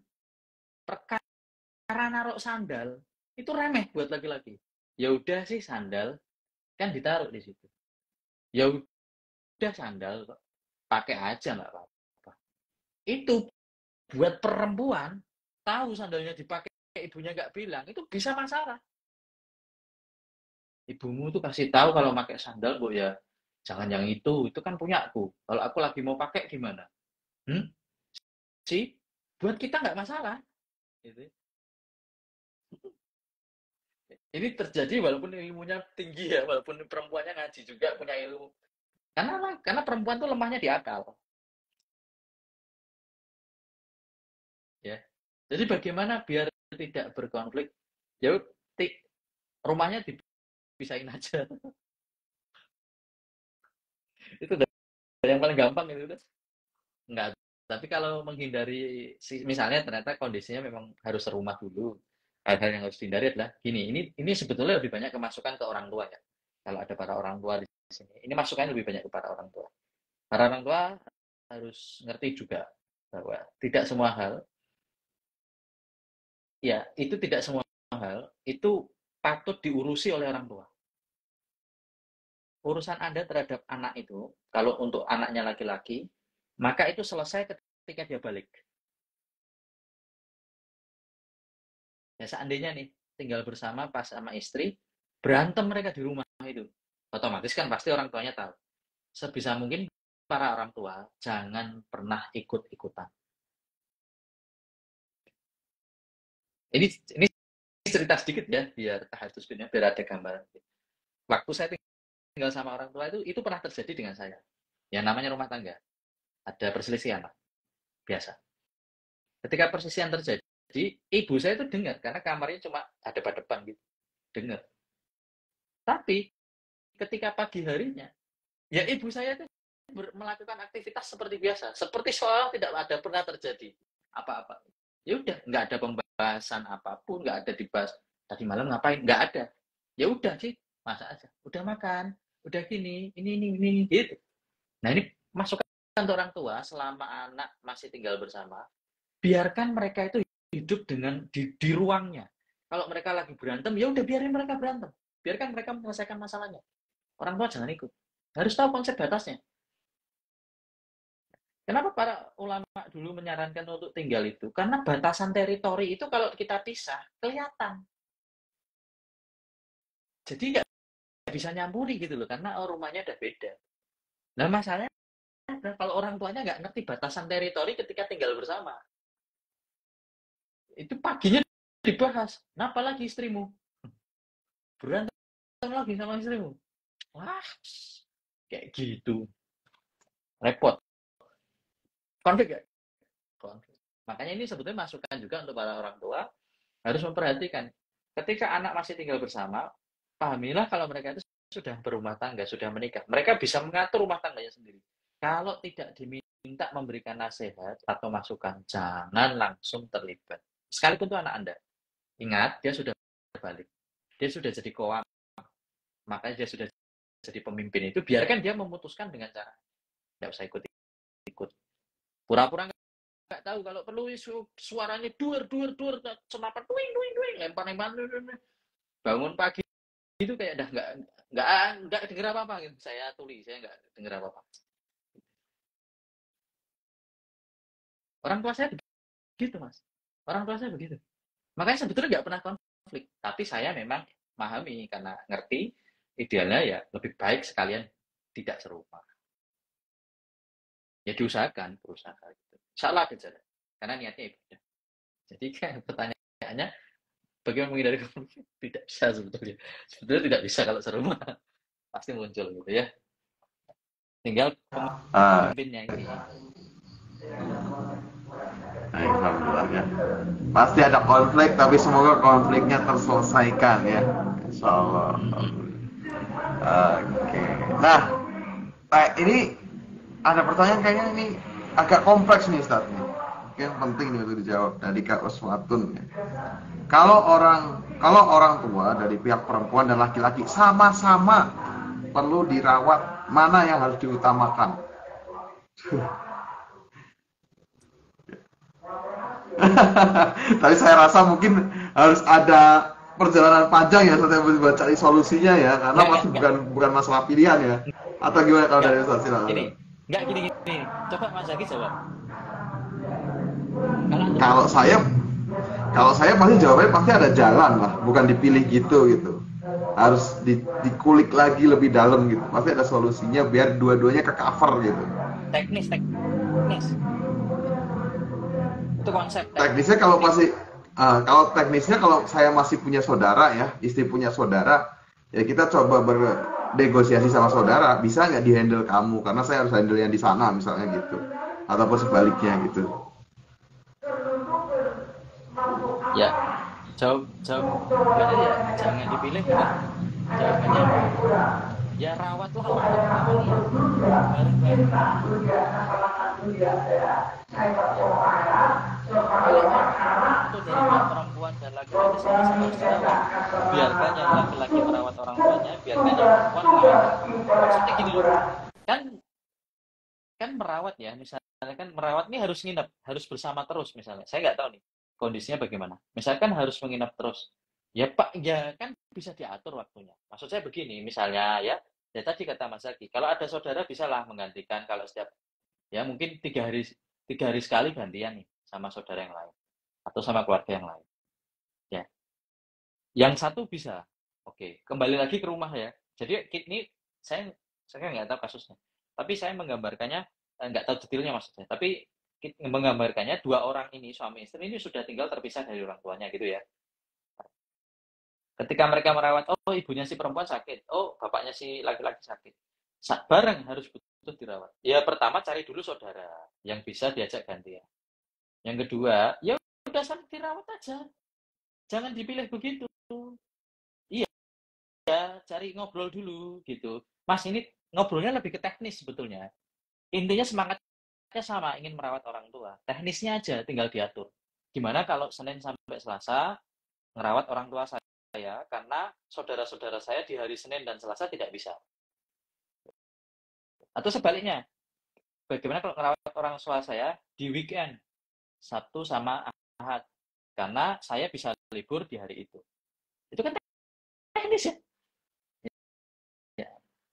Perkara naruh sandal itu remeh buat laki-laki. Ya udah sih sandal kan ditaruh di situ. Ya udah sandal pakai aja nggak apa-apa. Itu buat perempuan tahu sandalnya dipakai ibunya nggak bilang itu bisa masalah. Ibumu tuh kasih tahu kalau pakai sandal bu ya jangan yang itu kan punya aku. Kalau aku lagi mau pakai gimana? Hmm? Sih buat kita nggak masalah. Gitu. Ini terjadi walaupun ilmunya tinggi ya, walaupun perempuannya ngaji juga punya ilmu. Karena perempuan tuh lemahnya di akal, ya. Jadi bagaimana biar tidak berkonflik? Ya rumahnya dipisahin aja. Itu udah yang paling gampang itu udah. Enggak. Tapi kalau menghindari misalnya ternyata kondisinya memang harus serumah dulu. Hal-hal yang harus dihindari adalah gini, ini sebetulnya lebih banyak kemasukan ke orang tua ya. Kalau ada para orang tua di sini, ini masukannya lebih banyak kepada orang tua. Para orang tua harus ngerti juga bahwa tidak semua hal, ya itu tidak semua hal itu patut diurusi oleh orang tua. Urusan Anda terhadap anak itu, kalau untuk anaknya laki-laki, maka itu selesai ketika dia balik. Ya seandainya nih, tinggal bersama pas sama istri, berantem mereka di rumah itu. Otomatis kan pasti orang tuanya tahu. Sebisa mungkin para orang tua jangan pernah ikut-ikutan. Ini cerita sedikit ya, biar tahadus dunia, biar ada gambaran. Waktu saya tinggal sama orang tua itu pernah terjadi dengan saya. Ya namanya rumah tangga. Ada perselisihan, biasa. Ketika perselisihan terjadi, ibu saya itu dengar, karena kamarnya cuma ada pada depan gitu. Dengar. Tapi, ketika pagi harinya, ya ibu saya itu melakukan aktivitas seperti biasa. Seperti seolah tidak ada pernah terjadi apa-apa. Ya udah, nggak ada pembahasan apapun, nggak ada dibahas. Tadi malam ngapain? Nggak ada. Ya udah sih, masak aja. Udah makan, udah gini, ini, gitu. Nah ini masukan untuk orang tua selama anak masih tinggal bersama, biarkan mereka itu hidup dengan di ruangnya. Kalau mereka lagi berantem, ya udah biarin mereka berantem. Biarkan mereka menyelesaikan masalahnya. Orang tua jangan ikut. Harus tahu konsep batasnya. Kenapa para ulama dulu menyarankan untuk tinggal itu? Karena batasan teritori itu kalau kita pisah, kelihatan. Jadi nggak bisa nyampuri gitu loh, karena rumahnya udah beda. Nah masalahnya, kalau orang tuanya nggak ngerti batasan teritori ketika tinggal bersama, itu paginya dibahas. Kenapa lagi istrimu? Berantem lagi sama istrimu? Wah, kayak gitu. Repot. Konflik ya? Konflik. Makanya ini sebetulnya masukan juga untuk para orang tua, harus memperhatikan. Ketika anak masih tinggal bersama, pahamilah kalau mereka itu sudah berumah tangga, sudah menikah. Mereka bisa mengatur rumah tangganya sendiri. Kalau tidak diminta memberikan nasihat atau masukan, jangan langsung terlibat. Sekalipun itu anak Anda. Ingat, dia sudah balik. Dia sudah jadi koam. Makanya dia sudah jadi pemimpin itu. Biarkan dia memutuskan dengan cara. Tidak usah ikut-ikut. Pura-pura nggak tahu. Kalau perlu suaranya duer, senapan, duing, lempar. Bangun pagi itu kayak dah nggak dengar apa-apa gitu. Saya nggak dengar apa-apa. Orang tua saya begitu, Mas. Orang tua saya begitu. Makanya sebetulnya nggak pernah konflik. Tapi saya memang memahami karena ngerti idealnya ya lebih baik sekalian tidak serumah. Ya diusahakan, berusaha gitu. Salah aja. Karena niatnya ibadah. Jadi kan pertanyaannya bagaimana menghindari konflik? Tidak bisa sebetulnya. Sebetulnya tidak bisa kalau serumah. Pasti muncul gitu ya. Tinggal pemimpinnya ini. Alhamdulillah ya. Pasti ada konflik, tapi semoga konfliknya terselesaikan ya. Insyaallah. Oke. Nah, ini ada pertanyaan kayaknya ini agak kompleks nih Ustaz. Yang penting nih untuk dijawab dari Kak Uswatun. Kalau orang tua dari pihak perempuan dan laki-laki sama-sama perlu dirawat, mana yang harus diutamakan? Tapi saya rasa mungkin harus ada perjalanan panjang ya sampai buat cari solusinya ya, karena pasti bukan masalah pilihan ya. Atau gimana kalau dari Ustaz? Gini. Coba Mas Zaki jawab. Kalau saya pasti jawabannya pasti ada jalan lah, bukan dipilih gitu. Harus dikulik lagi lebih dalam gitu. Pasti ada solusinya biar dua-duanya ke cover gitu. Teknis. Itu konsep. Teknisnya kalau Kalau teknisnya, kalau saya masih punya saudara ya, istri punya saudara, ya kita coba bernegosiasi sama saudara, bisa nggak di-handle kamu, karena saya harus handle yang di sana misalnya gitu, ataupun sebaliknya gitu. Ya, jawabannya ya jangan dipilih udah. Jawabannya ya rawatlah orang tua kalian bareng-bareng. Ya, kalau saudaranya perempuan dan laki-laki sama-sama harus dirawat, biarkan yang laki-laki merawat orang tuanya, biarkan yang perempuan merawat orang tuanya. Maksudnya gini loh, kan kan merawat ya, misalnya kan merawat ini harus nginep, harus bersama terus misalnya. Saya nggak tahu nih kondisinya bagaimana. Misalkan harus menginap terus, ya Pak, ya kan bisa diatur waktunya. Maksud saya begini, misalnya ya tadi kata Mas Zaki, kalau ada saudara bisa lah menggantikan kalau setiap ya mungkin 3 hari sekali gantian nih sama saudara yang lain atau sama keluarga yang lain. Ya, yang satu bisa. Oke, kembali lagi ke rumah ya. Jadi ini saya nggak tahu kasusnya, tapi saya menggambarkannya nggak tahu detailnya maksudnya. Tapi menggambarkannya dua orang ini suami istri ini sudah tinggal terpisah dari orang tuanya gitu ya. Ketika mereka merawat, oh ibunya si perempuan sakit, oh bapaknya si laki-laki sakit, bareng harus butuh dirawat. Ya pertama cari dulu saudara yang bisa diajak gantian. Yang kedua, ya udah sama dirawat aja, jangan dipilih begitu. Iya, cari ngobrol dulu gitu. Mas ini ngobrolnya lebih ke teknis sebetulnya. Intinya semangatnya sama, ingin merawat orang tua. Teknisnya aja tinggal diatur. Gimana kalau Senin sampai Selasa ngerawat orang tua saya karena saudara-saudara saya di hari Senin dan Selasa tidak bisa. Atau sebaliknya, bagaimana kalau ngerawat orang tua saya di weekend, Sabtu sama Ahad. Karena saya bisa libur di hari itu. Itu kan teknis ya. Ya.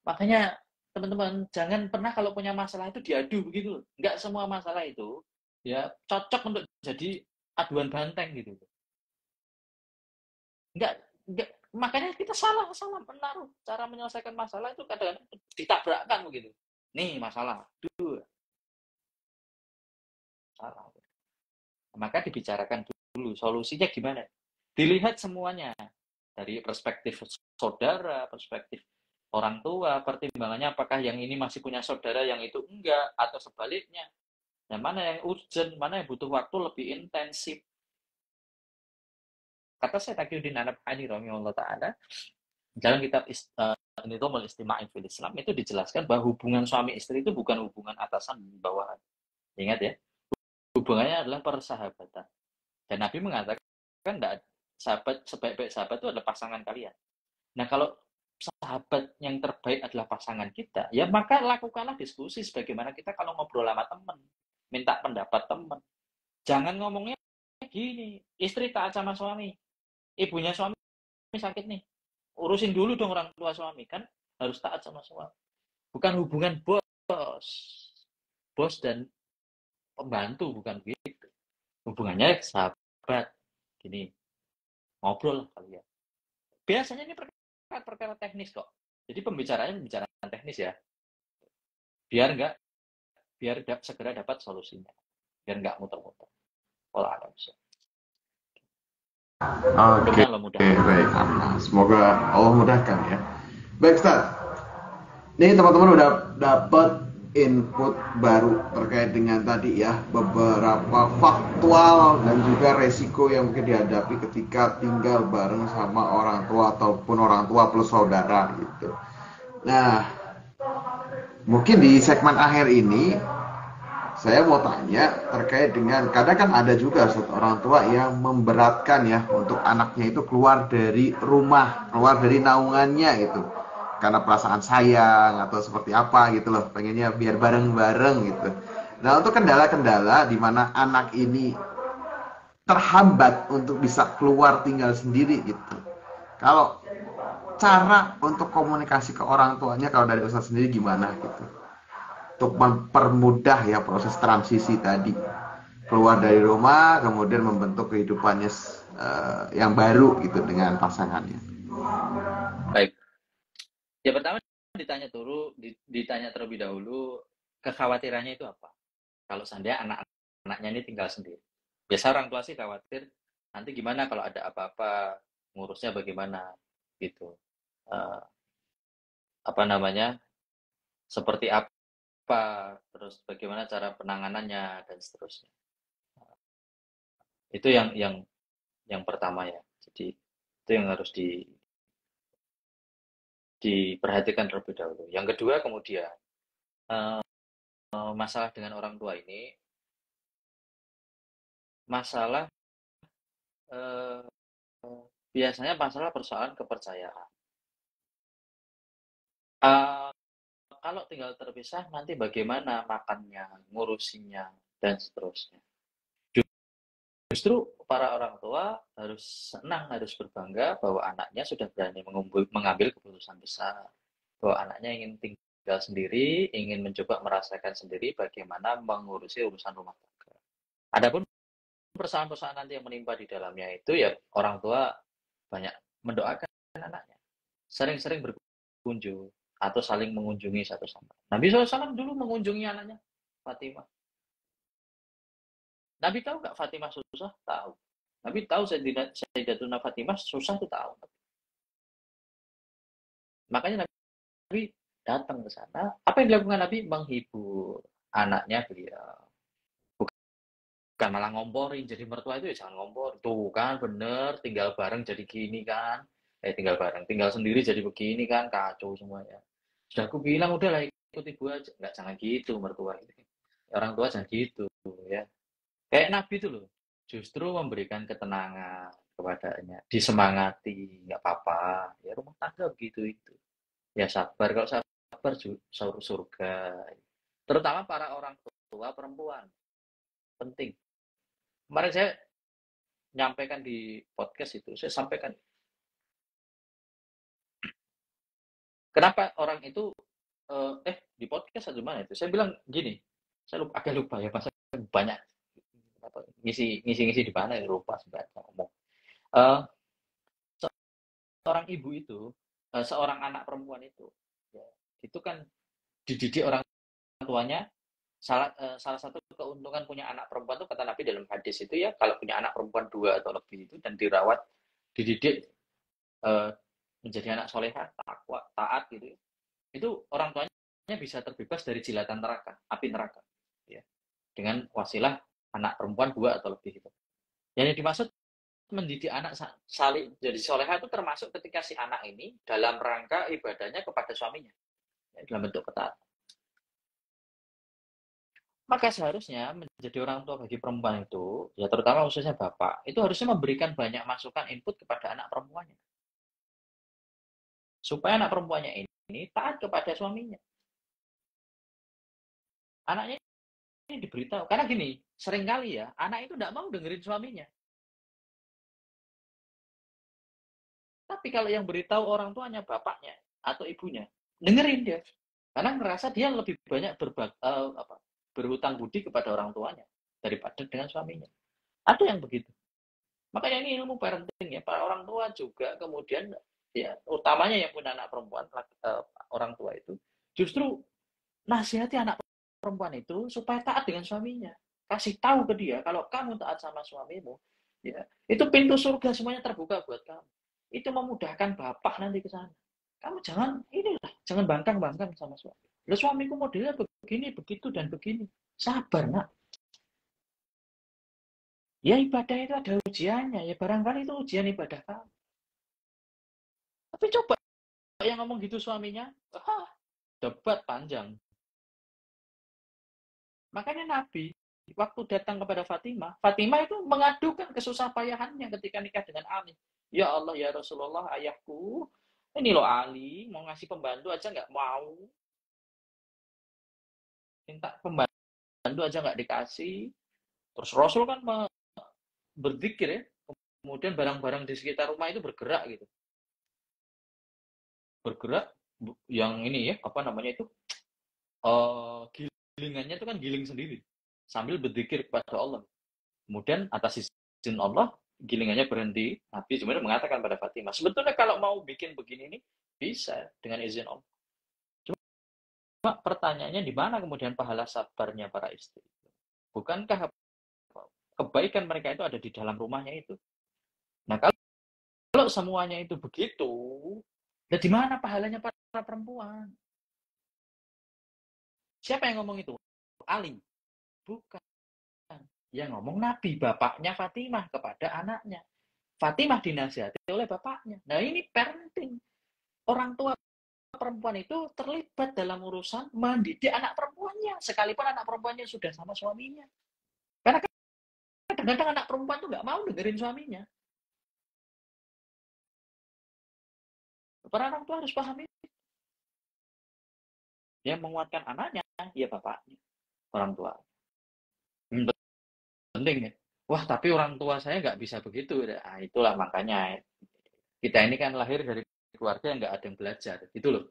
Makanya teman-teman jangan pernah kalau punya masalah itu diadu begitu. Enggak semua masalah itu ya cocok untuk jadi aduan banteng gitu. Enggak, makanya kita salah salah menaruh cara menyelesaikan masalah itu kadang-kadang ditabrakkan begitu. Nih masalah, salah. Maka dibicarakan dulu solusinya gimana. Dilihat semuanya dari perspektif saudara, perspektif orang tua, pertimbangannya apakah yang ini masih punya saudara yang itu enggak, atau sebaliknya. Yang mana yang urgent, mana yang butuh waktu lebih intensif. Kata saya Taqiyuddin An-Nabhani rahimahullah ta'ala, dalam kitab Nizamul Istima'in fil Islam itu dijelaskan bahwa hubungan suami istri itu bukan hubungan atasan dan bawahan. Ingat ya, hubungannya adalah persahabatan. Dan Nabi mengatakan, enggak, sahabat sebaik-baik sahabat itu adalah pasangan kalian. Nah, kalau sahabat yang terbaik adalah pasangan kita, ya maka lakukanlah diskusi sebagaimana kita kalau ngobrol sama teman, minta pendapat teman. Jangan ngomongnya gini, istri taat sama suami, ibunya suami sakit nih, urusin dulu dong orang tua suami, kan harus taat sama suami. Bukan hubungan bos dan pembantu, bukan begitu. Hubungannya sahabat, gini, ngobrol kalian. Biasanya ini perkara teknis kok. Jadi pembicaraan teknis ya. Biar nggak, segera dapat solusinya. Biar nggak muter-muter. Kalau ada bisa. Oke, baik. Semoga Allah mudahkan ya. Baik, Ustaz. Nih teman-teman udah dapat input baru terkait dengan tadi ya, beberapa faktual dan juga resiko yang mungkin dihadapi ketika tinggal bareng sama orang tua ataupun orang tua plus saudara gitu. Nah, mungkin di segmen akhir ini saya mau tanya terkait dengan, kadang kan ada juga orang tua yang memberatkan ya untuk anaknya itu keluar dari rumah, keluar dari naungannya gitu, karena perasaan sayang atau seperti apa gitu loh, pengennya biar bareng-bareng gitu. Nah, untuk kendala-kendala di mana anak ini terhambat untuk bisa keluar tinggal sendiri gitu, kalau cara untuk komunikasi ke orang tuanya kalau dari Ustaz sendiri gimana gitu, untuk mempermudah ya proses transisi tadi, keluar dari rumah kemudian membentuk kehidupannya yang baru gitu dengan pasangannya. Baik. Ya pertama ditanya terlebih dahulu kekhawatirannya itu apa. Kalau seandainya anak-anaknya ini tinggal sendiri. Biasa orang tua sih khawatir nanti gimana kalau ada apa-apa, ngurusnya bagaimana gitu. Eh, apa namanya? Seperti apa, terus bagaimana cara penanganannya dan seterusnya. Itu yang pertama ya. Jadi itu yang harus diperhatikan terlebih dahulu. Yang kedua kemudian eh, masalah dengan orang tua ini masalah eh, biasanya masalah persoalan kepercayaan. Eh, kalau tinggal terpisah nanti bagaimana makannya, ngurusinya dan seterusnya. Justru para orang tua harus senang, harus berbangga bahwa anaknya sudah berani mengambil keputusan besar. Bahwa anaknya ingin tinggal sendiri, ingin mencoba merasakan sendiri bagaimana mengurusi urusan rumah tangga. Adapun persoalan-persoalan nanti yang menimpa di dalamnya itu ya orang tua banyak mendoakan anaknya. Sering-sering berkunjung atau saling mengunjungi satu sama lain. Nabi SAW dulu mengunjungi anaknya, Fatimah. Nabi tahu nggak Fatimah susah? Tahu. Nabi tahu Sayyidatuna Fatimah susah itu tahu. Makanya Nabi datang ke sana. Apa yang dilakukan Nabi? Menghibur anaknya beliau. Bukan malah ngomporin. Jadi mertua itu ya jangan ngompor. Tuh kan bener, tinggal bareng jadi gini kan. Tinggal bareng. Tinggal sendiri jadi begini kan. Kacau semuanya. Sudah aku bilang, udah lah ikut ibu aja. Nggak, jangan gitu mertua. Orang tua jangan gitu ya. Kayak Nabi itu loh, justru memberikan ketenangan kepadanya, disemangati, nggak apa-apa, ya rumah tangga begitu itu. Ya sabar, kalau sabar surga. Terutama para orang tua perempuan, penting. Kemarin saya nyampaikan di podcast itu, saya sampaikan, kenapa orang itu, di podcast atau mana itu, saya bilang gini, saya agak lupa ya, masa banyak ngisi di mana ya, lupa sebenarnya ngomong. Eh, Seorang ibu itu, seorang anak perempuan itu, ya, itu kan dididik orang tuanya. Salah satu keuntungan punya anak perempuan itu kata Nabi dalam hadis itu ya, kalau punya anak perempuan 2 atau lebih itu dan dirawat, dididik eh, menjadi anak soleha, takwa, taat gitu, itu orang tuanya bisa terbebas dari jilatan neraka, api neraka, ya, dengan wasilah anak perempuan 2 atau lebih itu. Yang dimaksud mendidik anak saling jadi soleha itu termasuk ketika si anak ini dalam rangka ibadahnya kepada suaminya, ya, dalam bentuk ketaatan. Maka seharusnya menjadi orang tua bagi perempuan itu, ya terutama khususnya bapak, itu harusnya memberikan banyak masukan input kepada anak perempuannya. Supaya anak perempuannya ini taat kepada suaminya. Anaknya ini diberitahu. Karena gini, seringkali ya, anak itu tidak mau dengerin suaminya. Tapi kalau yang beritahu orang tuanya, bapaknya, atau ibunya, dengerin dia. Karena merasa dia lebih banyak berhutang budi kepada orang tuanya daripada dengan suaminya. Ada yang begitu. Makanya ini ilmu parenting ya, para orang tua juga kemudian ya, utamanya yang punya anak perempuan, orang tua itu justru nasihati anak perempuan itu supaya taat dengan suaminya. Kasih tahu ke dia kalau kamu taat sama suamimu, ya, itu pintu surga semuanya terbuka buat kamu. Itu memudahkan bapak nanti ke sana. Kamu jangan bangkang-bangkang sama suami. Loh, suamiku modelnya begini, begitu dan begini. Sabar, nak. Ya ibadah itu ada ujiannya, ya barangkali itu ujian ibadah kamu. Tapi coba yang ngomong gitu suaminya, debat panjang. Makanya Nabi waktu datang kepada Fatimah, Fatimah itu mengadukan kesusah payahannya ketika nikah dengan Ali. Ya Allah, ya Rasulullah, ayahku, ini loh Ali, mau ngasih pembantu aja nggak mau. Minta pembantu aja nggak dikasih. Terus Rasul kan berzikir ya, kemudian barang-barang di sekitar rumah itu bergerak gitu. Bergerak, yang ini ya, apa namanya itu, gilingannya itu kan giling sendiri. Sambil berzikir kepada Allah. Kemudian atas izin Allah, gilingannya berhenti. Nabi sebenarnya mengatakan pada Fatimah, sebetulnya kalau mau bikin begini ini, bisa dengan izin Allah. Cuma pertanyaannya di mana kemudian pahala sabarnya para istri? Bukankah kebaikan mereka itu ada di dalam rumahnya itu? Nah, kalau semuanya itu begitu, nah di mana pahalanya para perempuan? Siapa yang ngomong itu? Ali? Bukan. Yang ngomong Nabi, bapaknya Fatimah kepada anaknya. Fatimah dinasihati oleh bapaknya. Nah, ini parenting. Orang tua perempuan itu terlibat dalam urusan mendidik anak perempuannya, sekalipun anak perempuannya sudah sama suaminya. Karena kadang-kadang anak perempuan tuh nggak mau dengerin suaminya. Para orang tua harus pahami. Yang menguatkan anaknya, ya bapaknya, orang tua. Penting ya. Wah, tapi orang tua saya nggak bisa begitu. Nah, itulah makanya kita ini kan lahir dari keluarga yang nggak ada yang belajar, gitu loh.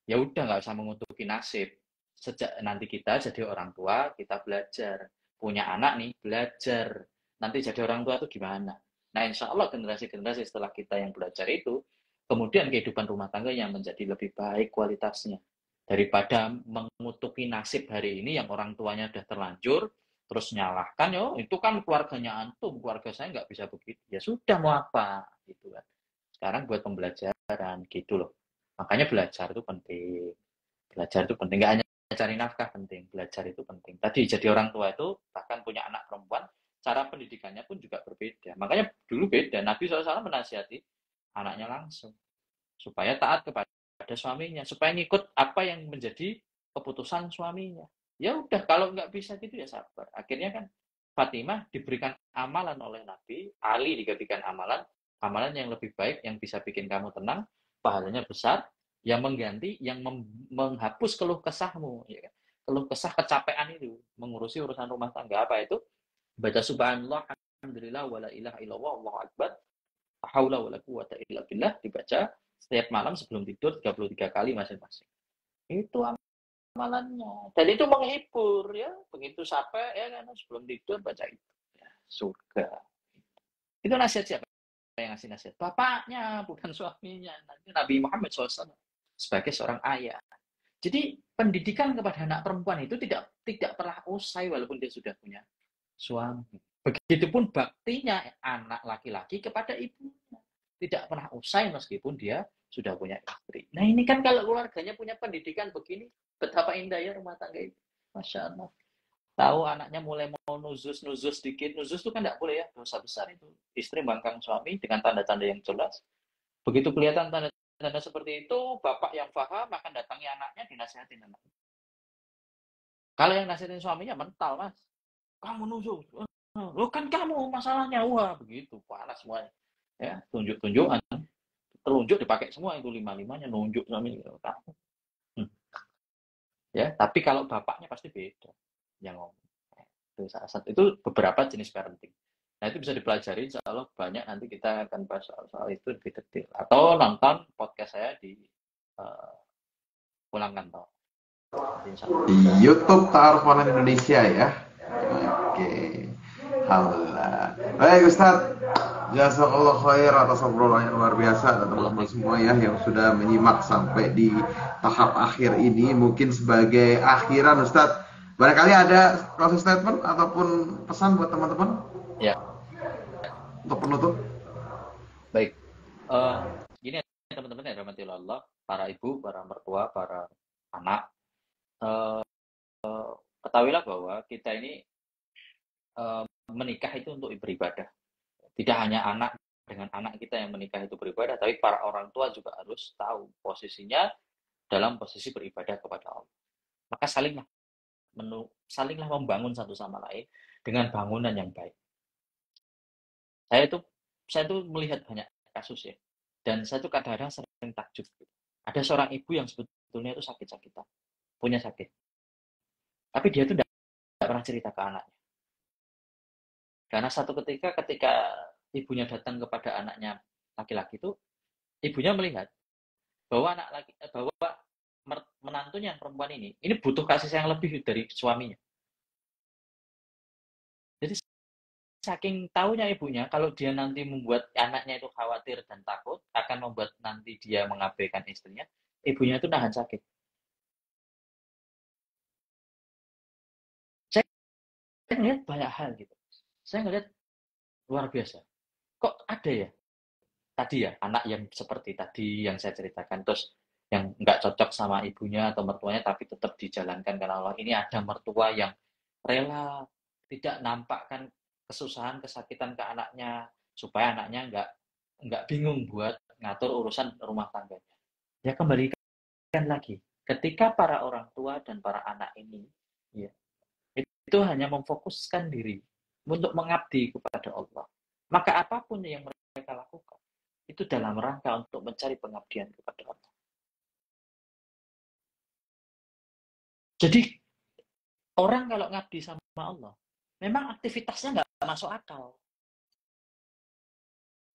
Ya udah nggak usah mengutuki nasib. Sejak nanti kita jadi orang tua, kita belajar. Punya anak nih, belajar. Nanti jadi orang tua itu gimana? Nah, insya Allah generasi-generasi setelah kita yang belajar itu, kemudian kehidupan rumah tangga yang menjadi lebih baik kualitasnya. Daripada mengutuki nasib hari ini yang orang tuanya udah terlanjur, terus nyalahkan, yo itu kan keluarganya antum, keluarga saya nggak bisa begitu. Ya sudah, mau apa? Gitu kan. Sekarang buat pembelajaran, gitu loh. Makanya belajar itu penting. Belajar itu penting. Nggak hanya cari nafkah penting. Belajar itu penting. Tadi jadi orang tua itu, bahkan punya anak perempuan, cara pendidikannya pun juga berbeda. Makanya dulu beda. Nabi SAW menasihati anaknya langsung. Supaya taat kepada suaminya. Supaya ngikut apa yang menjadi keputusan suaminya. Ya udah, kalau nggak bisa gitu ya sabar. Akhirnya kan Fatimah diberikan amalan oleh Nabi, Ali diberikan amalan, amalan yang lebih baik, yang bisa bikin kamu tenang, pahalanya besar, yang mengganti, yang menghapus keluh kesahmu, ya kan? Keluh kesah kecapean itu, mengurusi urusan rumah tangga. Apa itu? Baca subhanallah, alhamdulillah, wala ilaha illallah, Allahu akbar, haula wala quwata illa billah, dibaca setiap malam sebelum tidur 33 kali masing-masing. Itu amalannya. Dan itu menghibur ya, begitu capek ya kan sebelum tidur baca itu. Ya, surga. Itu nasihat siapa yang ngasih nasihat? Bapaknya, bukan suaminya. Nanti Nabi Muhammad SAW sebagai seorang ayah. Jadi pendidikan kepada anak perempuan itu tidak pernah usai walaupun dia sudah punya suami. Begitupun baktinya anak laki-laki kepada ibunya. Tidak pernah usai meskipun dia sudah punya istri. Nah ini kan kalau keluarganya punya pendidikan begini, betapa indah ya rumah tangga itu. Masya Allah. Tahu anaknya mulai mau nuzus dikit. Nuzus itu kan tidak boleh ya, dosa besar itu. Istri bangkang suami dengan tanda-tanda yang jelas. Begitu kelihatan tanda-tanda seperti itu, bapak yang paham akan datangi anaknya, dinasihatin anaknya. Kalau yang nasihatin suaminya mental, mas. Kamu nuzul. Lo kan kamu masalahnya. Wah, begitu. Panas semuanya. Ya, tunjuk-tunjukan. Telunjuk dipakai semua itu lima-limanya. Nunjuk suami. Kamu. Ya, tapi kalau bapaknya pasti beda. Yang ngomong. Itu salah satu. Itu beberapa jenis parenting. Nah, itu bisa dipelajari. Insya Allah banyak. Nanti kita akan bahas soal itu lebih detail. Atau nonton podcast saya di Pulang Kantor. Di YouTube Ta'aruf Online Indonesia ya. Oke. Alhamdulillah. Baik Ustadz, jazakallah khair atas obrolan yang luar biasa dan teman-teman semua ya yang sudah menyimak sampai di tahap akhir ini. Mungkin sebagai akhiran Ustadz, barangkali ada closing statement ataupun pesan buat teman-teman Ya, untuk penutup. baik. Gini teman-teman yang dirahmati Allah, para ibu, para mertua, para anak, ketahuilah bahwa kita ini menikah itu untuk beribadah. Tidak hanya anak dengan anak kita yang menikah itu beribadah, tapi para orang tua juga harus tahu posisinya dalam posisi beribadah kepada Allah. Maka salinglah membangun satu sama lain dengan bangunan yang baik. Saya itu melihat banyak kasus ya, dan saya itu kadang-kadang sering takjub. Ada seorang ibu yang sebetulnya itu sakit-sakitan, punya sakit, tapi dia itu tidak pernah cerita ke anaknya. Karena satu ketika ibunya datang kepada anaknya laki-laki itu, ibunya melihat bahwa bahwa menantunya yang perempuan ini butuh kasih sayang lebih dari suaminya. Jadi saking tahunya ibunya, kalau dia nanti membuat anaknya itu khawatir dan takut akan membuat nanti dia mengabaikan istrinya, ibunya itu nahan sakit. Saya ngelihat banyak hal gitu. Saya ngelihat luar biasa. Kok ada ya tadi ya, anak yang seperti tadi yang saya ceritakan, terus yang nggak cocok sama ibunya atau mertuanya tapi tetap dijalankan karena Allah. Ini ada mertua yang rela tidak nampakkan kesusahan, kesakitan ke anaknya supaya anaknya nggak bingung buat ngatur urusan rumah tangganya. Ya kembalikan lagi, ketika para orang tua dan para anak ini ya itu hanya memfokuskan diri untuk mengabdi kepada Allah, maka apapun yang mereka lakukan itu dalam rangka untuk mencari pengabdian kepada Allah. Jadi orang kalau ngabdi sama Allah, memang aktivitasnya nggak masuk akal.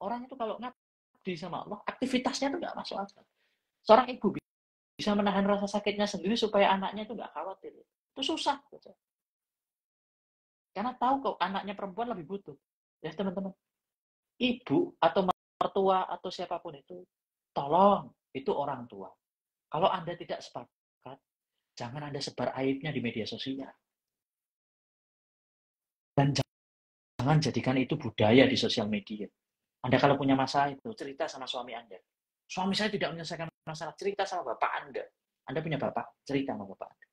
Orang itu kalau ngabdi sama Allah, aktivitasnya itu nggak masuk akal. Seorang ibu bisa menahan rasa sakitnya sendiri supaya anaknya itu nggak khawatir. Itu susah. Karena tahu kok anaknya perempuan lebih butuh. Ya teman-teman, ibu atau mertua atau siapapun itu, tolong, itu orang tua. Kalau Anda tidak sepakat, jangan Anda sebar aibnya di media sosial. Dan jangan jadikan itu budaya di sosial media. Anda kalau punya masalah itu, cerita sama suami Anda. Suami saya tidak menyelesaikan masalah, cerita sama bapak Anda. Anda punya bapak, cerita sama bapak Anda.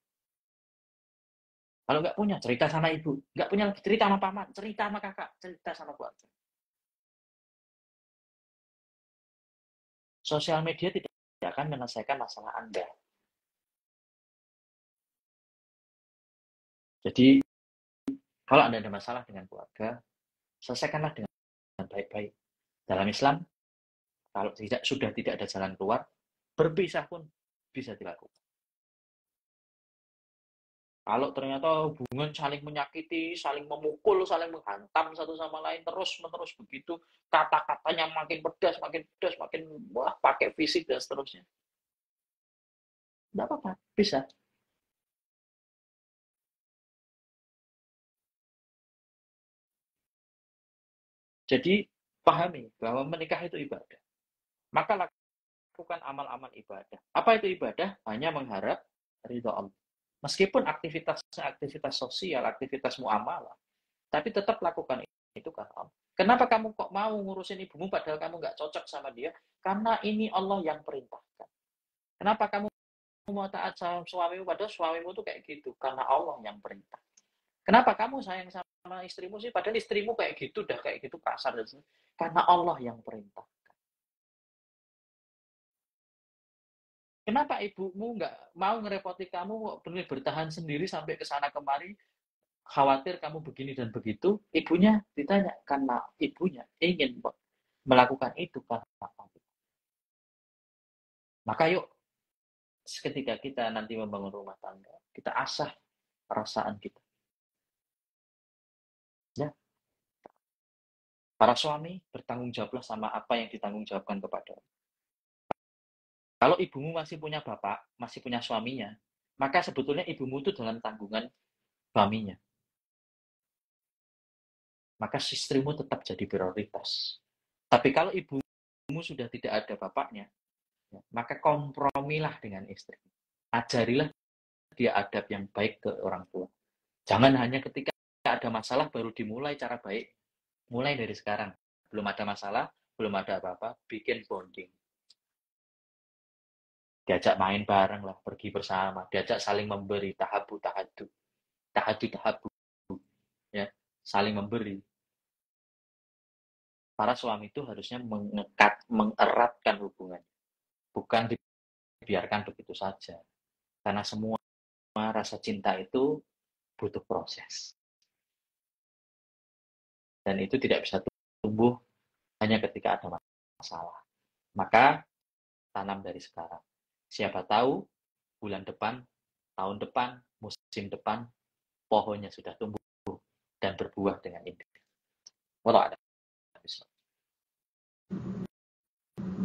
Kalau nggak punya, cerita sama ibu. Nggak punya, cerita sama paman, cerita sama kakak, cerita sama keluarga. Sosial media tidak akan menyelesaikan masalah Anda. Jadi, kalau Anda ada masalah dengan keluarga, selesaikanlah dengan baik-baik. Dalam Islam, kalau sudah tidak ada jalan keluar, berpisah pun bisa dilakukan. Kalau ternyata hubungan saling menyakiti, saling memukul, saling menghantam satu sama lain terus-menerus begitu, kata-katanya makin pedas, makin wah pakai fisik dan seterusnya. Tidak apa-apa, bisa. Jadi pahami bahwa menikah itu ibadah. Maka lakukan amal-amal ibadah. Apa itu ibadah? Hanya mengharap ridho Allah. Meskipun aktivitasnya aktivitas sosial, aktivitas muamalah, tapi tetap lakukan itu karena Allah. Kenapa kamu kok mau ngurusin ibumu padahal kamu nggak cocok sama dia? Karena ini Allah yang perintahkan. Kenapa kamu mau taat sama suamimu padahal suamimu tuh kayak gitu? Karena Allah yang perintah. Kenapa kamu sayang sama istrimu sih padahal istrimu kayak gitu, dah kayak gitu kasar dan sebagainya? Karena Allah yang perintah. Kenapa ibumu nggak mau ngerepoti kamu, benar bertahan sendiri sampai ke sana kemari, khawatir kamu begini dan begitu? Ibunya ditanya, karena ibunya ingin melakukan itu karena apa? Maka yuk, ketika kita nanti membangun rumah tangga, kita asah perasaan kita. Ya, para suami bertanggung jawablah sama apa yang ditanggung jawabkan kepada. Kalau ibumu masih punya bapak, masih punya suaminya, maka sebetulnya ibumu itu dalam tanggungan suaminya. Maka istrimu tetap jadi prioritas. Tapi kalau ibumu sudah tidak ada bapaknya, maka kompromilah dengan istri. Ajarilah dia adab yang baik ke orang tua. Jangan hanya ketika ada masalah baru dimulai cara baik. Mulai dari sekarang. Belum ada masalah, belum ada apa-apa, bikin bonding. Diajak main bareng lah, pergi bersama, diajak saling memberi, tahadu, ya, saling memberi. Para suami itu harusnya mengeratkan hubungan, bukan dibiarkan begitu saja. Karena semua rasa cinta itu butuh proses. Dan itu tidak bisa tumbuh hanya ketika ada masalah. Maka tanam dari sekarang. Siapa tahu bulan depan, tahun depan, musim depan, pohonnya sudah tumbuh dan berbuah dengan indah. Wallah ada.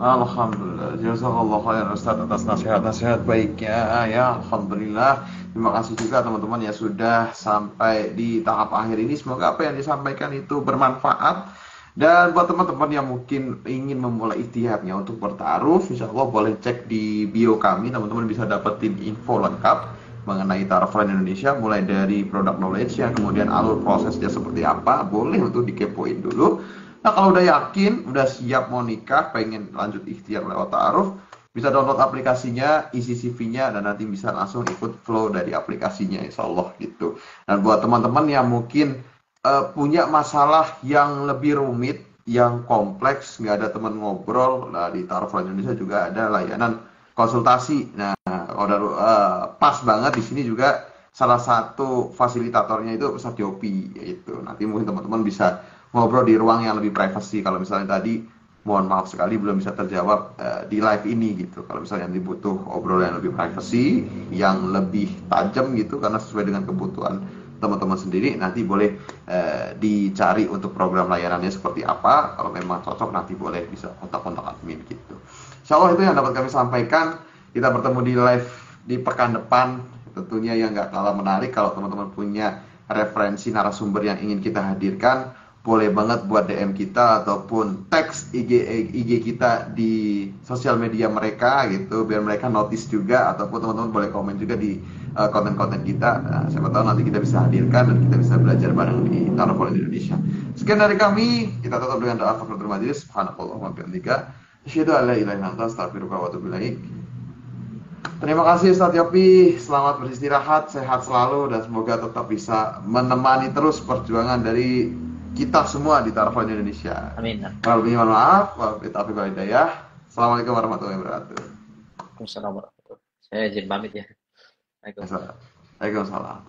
Alhamdulillah, jazakallah khairan Ustaz atas nasihat-nasihat baiknya ya. Alhamdulillah. Terima kasih juga teman-teman yang sudah sampai di tahap akhir ini. Semoga apa yang disampaikan itu bermanfaat. Dan buat teman-teman yang mungkin ingin memulai ikhtiarnya untuk bertaruh, insya Allah boleh cek di bio kami. Teman-teman bisa dapetin info lengkap mengenai Taruhan Indonesia, mulai dari produk knowledge, yang kemudian alur prosesnya seperti apa, boleh untuk dikepoin dulu. Nah kalau udah yakin, udah siap mau nikah, pengen lanjut ikhtiar lewat ta'aruf, bisa download aplikasinya, isi CV-nya, dan nanti bisa langsung ikut flow dari aplikasinya, insya Allah gitu. Dan buat teman-teman yang mungkin punya masalah yang lebih rumit, yang kompleks, nggak ada teman ngobrol, nah di Ta'aruf Indonesia juga ada layanan konsultasi. Nah, udah pas banget di sini juga salah satu fasilitatornya itu Ustadz Yopi, yaitu nanti mungkin teman-teman bisa ngobrol di ruang yang lebih privacy. Kalau misalnya tadi mohon maaf sekali belum bisa terjawab di live ini gitu. Kalau misalnya dibutuh obrolan yang lebih privacy, yang lebih tajam gitu karena sesuai dengan kebutuhan teman-teman sendiri, nanti boleh dicari untuk program layanannya seperti apa. Kalau memang cocok nanti boleh bisa kontak-kontak admin gitu. Insya Allah itu yang dapat kami sampaikan. Kita bertemu di live di pekan depan, tentunya yang nggak kalah menarik. Kalau teman-teman punya referensi narasumber yang ingin kita hadirkan, boleh banget buat DM kita ataupun teks IG kita di sosial media mereka gitu, biar mereka notice juga, ataupun teman-teman boleh komen juga di konten-konten kita. Nah, siapa tahu nanti kita bisa hadirkan dan kita bisa belajar bareng di Ta'aruf Indonesia. Sekian dari kami, kita tutup dengan doa kafaratul majelis. Subhanallah wa bihamdika, asyhadu an la ilaha illa anta, astaghfiruka wa atubu ilaik. Terima kasih Ustadz Yopi, selamat beristirahat, sehat selalu, dan semoga tetap bisa menemani terus perjuangan dari kita semua di Ta'aruf Indonesia. Amin. Mohon maaf, wabillahi taufiq wal hidayah. Assalamualaikum warahmatullahi wabarakatuh. Waalaikumsalam warahmatullahi wabarakatuh. Saya izin pamit ya. Waalaikumsalam. Waalaikumsalam.